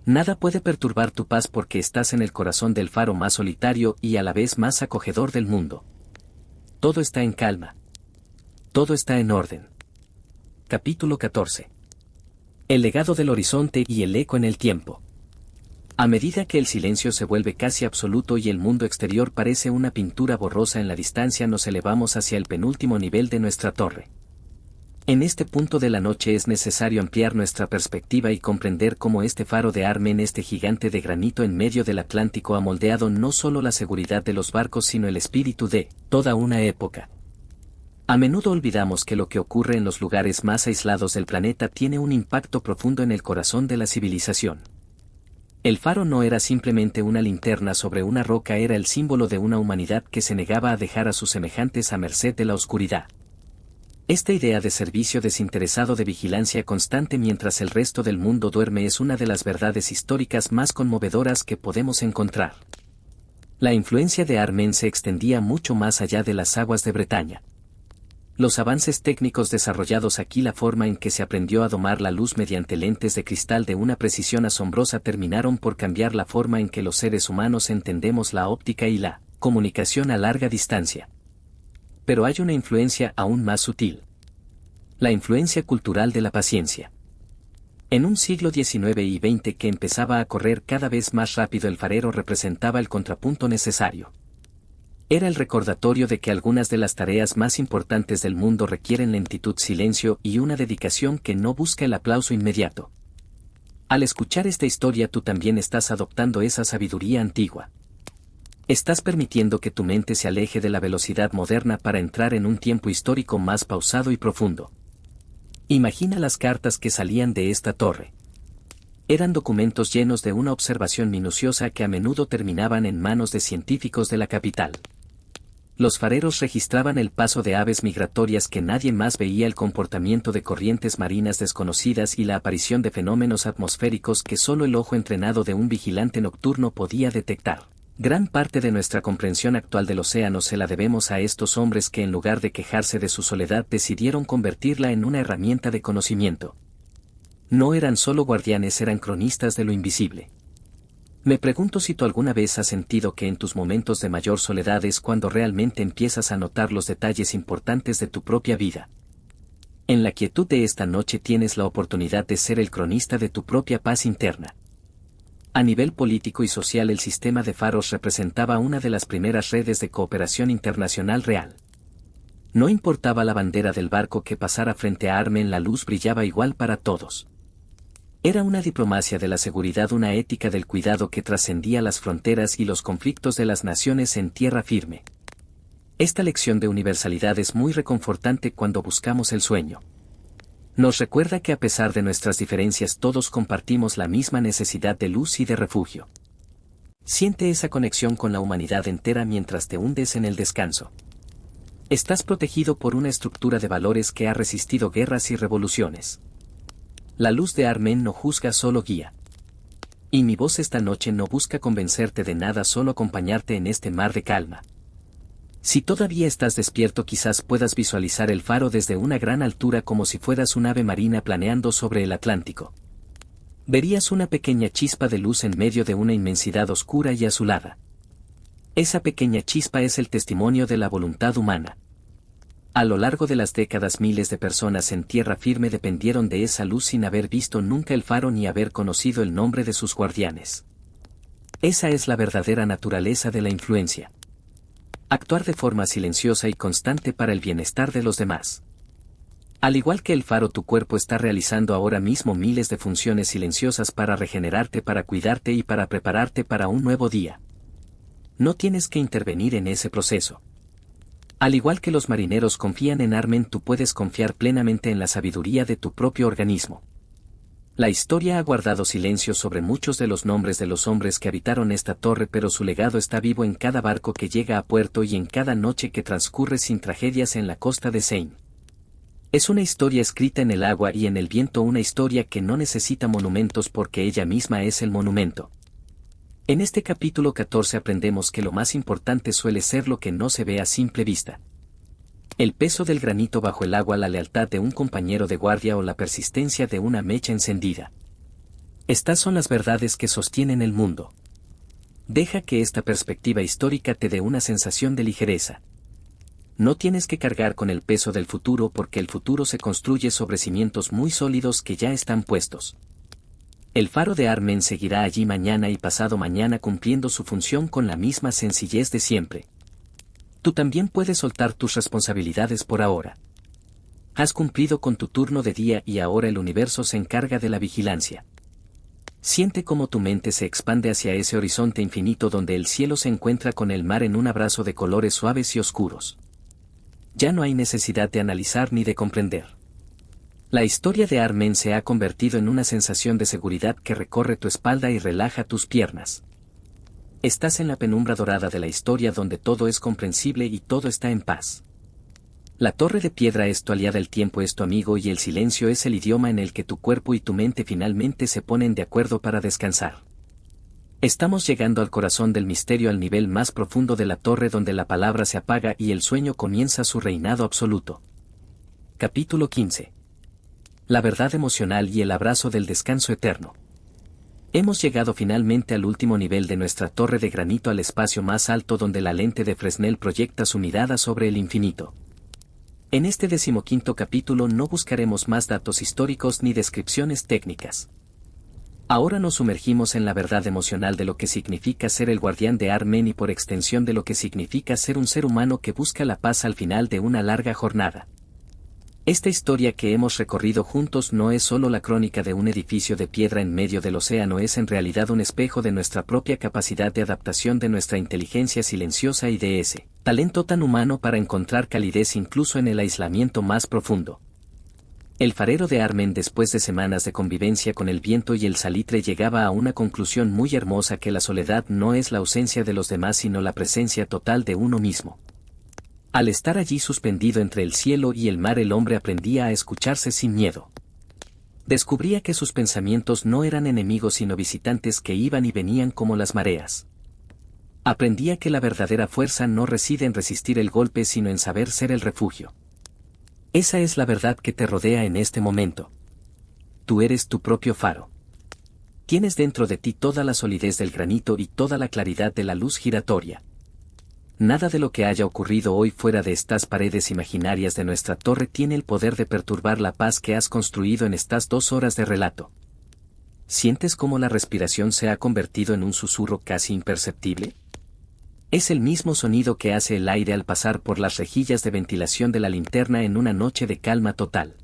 Nada puede perturbar tu paz porque estás en el corazón del faro más solitario y a la vez más acogedor del mundo. Todo está en calma. Todo está en orden. Capítulo 14. El legado del horizonte y el eco en el tiempo. A medida que el silencio se vuelve casi absoluto y el mundo exterior parece una pintura borrosa en la distancia, nos elevamos hacia el penúltimo nivel de nuestra torre. En este punto de la noche es necesario ampliar nuestra perspectiva y comprender cómo este faro de Armen, este gigante de granito en medio del Atlántico, ha moldeado no solo la seguridad de los barcos sino el espíritu de toda una época. A menudo olvidamos que lo que ocurre en los lugares más aislados del planeta tiene un impacto profundo en el corazón de la civilización. El faro no era simplemente una linterna sobre una roca, era el símbolo de una humanidad que se negaba a dejar a sus semejantes a merced de la oscuridad. Esta idea de servicio desinteresado, de vigilancia constante mientras el resto del mundo duerme, es una de las verdades históricas más conmovedoras que podemos encontrar. La influencia de Armen se extendía mucho más allá de las aguas de Bretaña. Los avances técnicos desarrollados aquí, la forma en que se aprendió a domar la luz mediante lentes de cristal de una precisión asombrosa, terminaron por cambiar la forma en que los seres humanos entendemos la óptica y la comunicación a larga distancia. Pero hay una influencia aún más sutil. La influencia cultural de la paciencia. En un siglo XIX y XX que empezaba a correr cada vez más rápido, el farero representaba el contrapunto necesario. Era el recordatorio de que algunas de las tareas más importantes del mundo requieren lentitud, silencio y una dedicación que no busca el aplauso inmediato. Al escuchar esta historia, tú también estás adoptando esa sabiduría antigua. Estás permitiendo que tu mente se aleje de la velocidad moderna para entrar en un tiempo histórico más pausado y profundo. Imagina las cartas que salían de esta torre. Eran documentos llenos de una observación minuciosa que a menudo terminaban en manos de científicos de la capital. Los fareros registraban el paso de aves migratorias que nadie más veía, el comportamiento de corrientes marinas desconocidas y la aparición de fenómenos atmosféricos que solo el ojo entrenado de un vigilante nocturno podía detectar. Gran parte de nuestra comprensión actual del océano se la debemos a estos hombres que en lugar de quejarse de su soledad decidieron convertirla en una herramienta de conocimiento. No eran solo guardianes, eran cronistas de lo invisible. Me pregunto si tú alguna vez has sentido que en tus momentos de mayor soledad es cuando realmente empiezas a notar los detalles importantes de tu propia vida. En la quietud de esta noche tienes la oportunidad de ser el cronista de tu propia paz interna. A nivel político y social, el sistema de faros representaba una de las primeras redes de cooperación internacional real. No importaba la bandera del barco que pasara frente a Armen, la luz brillaba igual para todos. Era una diplomacia de la seguridad, una ética del cuidado que trascendía las fronteras y los conflictos de las naciones en tierra firme. Esta lección de universalidad es muy reconfortante cuando buscamos el sueño. Nos recuerda que a pesar de nuestras diferencias todos compartimos la misma necesidad de luz y de refugio. Siente esa conexión con la humanidad entera mientras te hundes en el descanso. Estás protegido por una estructura de valores que ha resistido guerras y revoluciones. La luz de Armen no juzga, solo guía. Y mi voz esta noche no busca convencerte de nada, solo acompañarte en este mar de calma. Si todavía estás despierto, quizás puedas visualizar el faro desde una gran altura, como si fueras un ave marina planeando sobre el Atlántico. Verías una pequeña chispa de luz en medio de una inmensidad oscura y azulada. Esa pequeña chispa es el testimonio de la voluntad humana. A lo largo de las décadas, miles de personas en tierra firme dependieron de esa luz sin haber visto nunca el faro ni haber conocido el nombre de sus guardianes. Esa es la verdadera naturaleza de la influencia. Actuar de forma silenciosa y constante para el bienestar de los demás. Al igual que el faro, tu cuerpo está realizando ahora mismo miles de funciones silenciosas para regenerarte, para cuidarte y para prepararte para un nuevo día. No tienes que intervenir en ese proceso. Al igual que los marineros confían en Armen, tú puedes confiar plenamente en la sabiduría de tu propio organismo. La historia ha guardado silencio sobre muchos de los nombres de los hombres que habitaron esta torre, pero su legado está vivo en cada barco que llega a puerto y en cada noche que transcurre sin tragedias en la costa de Seine. Es una historia escrita en el agua y en el viento, una historia que no necesita monumentos porque ella misma es el monumento. En este capítulo 14 aprendemos que lo más importante suele ser lo que no se ve a simple vista. El peso del granito bajo el agua, la lealtad de un compañero de guardia o la persistencia de una mecha encendida. Estas son las verdades que sostienen el mundo. Deja que esta perspectiva histórica te dé una sensación de ligereza. No tienes que cargar con el peso del futuro porque el futuro se construye sobre cimientos muy sólidos que ya están puestos. El faro de Armen seguirá allí mañana y pasado mañana cumpliendo su función con la misma sencillez de siempre. Tú también puedes soltar tus responsabilidades por ahora. Has cumplido con tu turno de día y ahora el universo se encarga de la vigilancia. Siente cómo tu mente se expande hacia ese horizonte infinito donde el cielo se encuentra con el mar en un abrazo de colores suaves y oscuros. Ya no hay necesidad de analizar ni de comprender. La historia de Armen se ha convertido en una sensación de seguridad que recorre tu espalda y relaja tus piernas. Estás en la penumbra dorada de la historia donde todo es comprensible y todo está en paz. La torre de piedra es tu aliada, el tiempo es tu amigo y el silencio es el idioma en el que tu cuerpo y tu mente finalmente se ponen de acuerdo para descansar. Estamos llegando al corazón del misterio, al nivel más profundo de la torre donde la palabra se apaga y el sueño comienza su reinado absoluto. Capítulo 15. La verdad emocional y el abrazo del descanso eterno. Hemos llegado finalmente al último nivel de nuestra torre de granito, al espacio más alto donde la lente de Fresnel proyecta su mirada sobre el infinito. En este 15º capítulo no buscaremos más datos históricos ni descripciones técnicas. Ahora nos sumergimos en la verdad emocional de lo que significa ser el guardián de Armen y por extensión de lo que significa ser un ser humano que busca la paz al final de una larga jornada. Esta historia que hemos recorrido juntos no es solo la crónica de un edificio de piedra en medio del océano, es en realidad un espejo de nuestra propia capacidad de adaptación, de nuestra inteligencia silenciosa y de ese talento tan humano para encontrar calidez incluso en el aislamiento más profundo. El farero de Armen, después de semanas de convivencia con el viento y el salitre, llegaba a una conclusión muy hermosa: que la soledad no es la ausencia de los demás sino la presencia total de uno mismo. Al estar allí suspendido entre el cielo y el mar, el hombre aprendía a escucharse sin miedo. Descubría que sus pensamientos no eran enemigos sino visitantes que iban y venían como las mareas. Aprendí que la verdadera fuerza no reside en resistir el golpe sino en saber ser el refugio. Esa es la verdad que te rodea en este momento. Tú eres tu propio faro. Tienes dentro de ti toda la solidez del granito y toda la claridad de la luz giratoria. Nada de lo que haya ocurrido hoy fuera de estas paredes imaginarias de nuestra torre tiene el poder de perturbar la paz que has construido en estas 2 horas de relato. ¿Sientes cómo la respiración se ha convertido en un susurro casi imperceptible? Es el mismo sonido que hace el aire al pasar por las rejillas de ventilación de la linterna en una noche de calma total.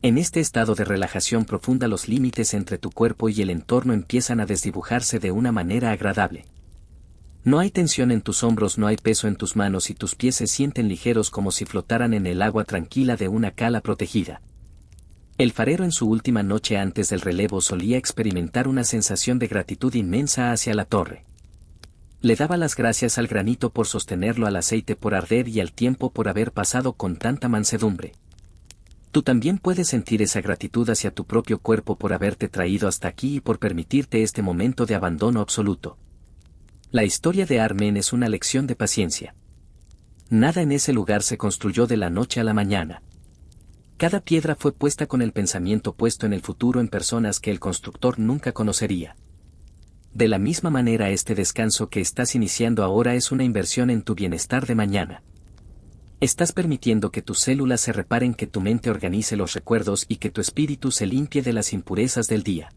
En este estado de relajación profunda los límites entre tu cuerpo y el entorno empiezan a desdibujarse de una manera agradable. No hay tensión en tus hombros, no hay peso en tus manos y tus pies se sienten ligeros como si flotaran en el agua tranquila de una cala protegida. El farero en su última noche antes del relevo solía experimentar una sensación de gratitud inmensa hacia la torre. Le daba las gracias al granito por sostenerlo, al aceite por arder y al tiempo por haber pasado con tanta mansedumbre. Tú también puedes sentir esa gratitud hacia tu propio cuerpo por haberte traído hasta aquí y por permitirte este momento de abandono absoluto. La historia de Armen es una lección de paciencia. Nada en ese lugar se construyó de la noche a la mañana. Cada piedra fue puesta con el pensamiento puesto en el futuro, en personas que el constructor nunca conocería. De la misma manera, este descanso que estás iniciando ahora es una inversión en tu bienestar de mañana. Estás permitiendo que tus células se reparen, que tu mente organice los recuerdos y que tu espíritu se limpie de las impurezas del día.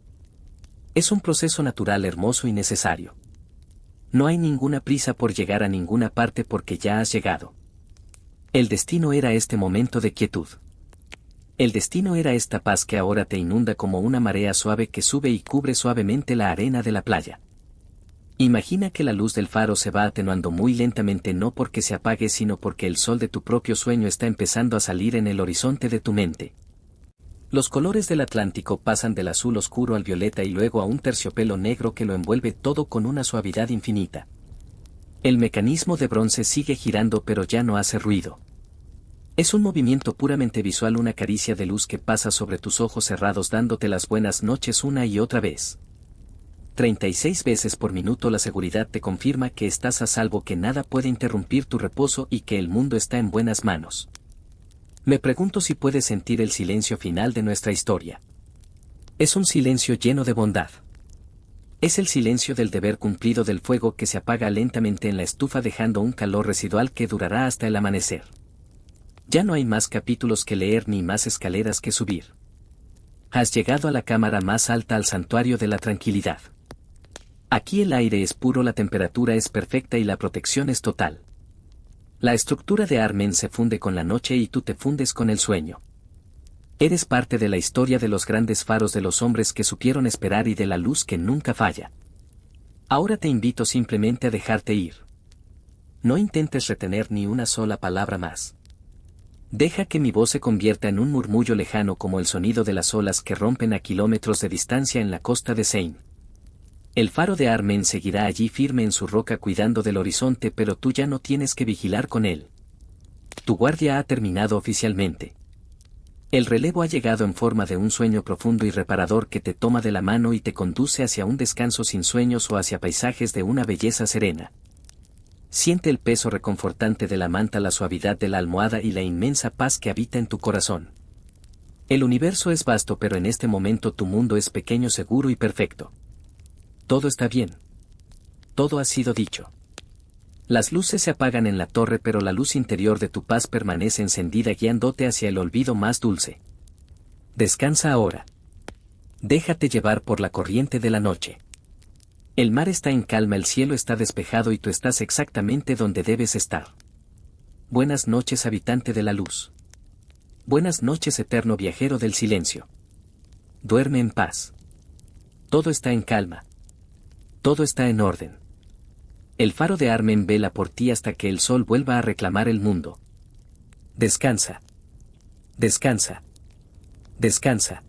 Es un proceso natural, hermoso y necesario. No hay ninguna prisa por llegar a ninguna parte porque ya has llegado. El destino era este momento de quietud. El destino era esta paz que ahora te inunda como una marea suave que sube y cubre suavemente la arena de la playa. Imagina que la luz del faro se va atenuando muy lentamente, no porque se apague sino porque el sol de tu propio sueño está empezando a salir en el horizonte de tu mente. Los colores del Atlántico pasan del azul oscuro al violeta y luego a un terciopelo negro que lo envuelve todo con una suavidad infinita. El mecanismo de bronce sigue girando pero ya no hace ruido. Es un movimiento puramente visual, una caricia de luz que pasa sobre tus ojos cerrados dándote las buenas noches una y otra vez. 36 veces por minuto la seguridad te confirma que estás a salvo, que nada puede interrumpir tu reposo y que el mundo está en buenas manos. Me pregunto si puedes sentir el silencio final de nuestra historia. Es un silencio lleno de bondad. Es el silencio del deber cumplido, del fuego que se apaga lentamente en la estufa dejando un calor residual que durará hasta el amanecer. Ya no hay más capítulos que leer ni más escaleras que subir. Has llegado a la cámara más alta, al santuario de la tranquilidad. Aquí el aire es puro, la temperatura es perfecta y la protección es total. La estructura de Armen se funde con la noche y tú te fundes con el sueño. Eres parte de la historia de los grandes faros, de los hombres que supieron esperar y de la luz que nunca falla. Ahora te invito simplemente a dejarte ir. No intentes retener ni una sola palabra más. Deja que mi voz se convierta en un murmullo lejano, como el sonido de las olas que rompen a kilómetros de distancia en la costa de Seine. El faro de Armen seguirá allí firme en su roca cuidando del horizonte, pero tú ya no tienes que vigilar con él. Tu guardia ha terminado oficialmente. El relevo ha llegado en forma de un sueño profundo y reparador que te toma de la mano y te conduce hacia un descanso sin sueños o hacia paisajes de una belleza serena. Siente el peso reconfortante de la manta, la suavidad de la almohada y la inmensa paz que habita en tu corazón. El universo es vasto, pero en este momento tu mundo es pequeño, seguro y perfecto. Todo está bien. Todo ha sido dicho. Las luces se apagan en la torre, pero la luz interior de tu paz permanece encendida, guiándote hacia el olvido más dulce. Descansa ahora. Déjate llevar por la corriente de la noche. El mar está en calma, el cielo está despejado y tú estás exactamente donde debes estar. Buenas noches, habitante de la luz. Buenas noches, eterno viajero del silencio. Duerme en paz. Todo está en calma. Todo está en orden. El faro de Armen vela por ti hasta que el sol vuelva a reclamar el mundo. Descansa. Descansa. Descansa.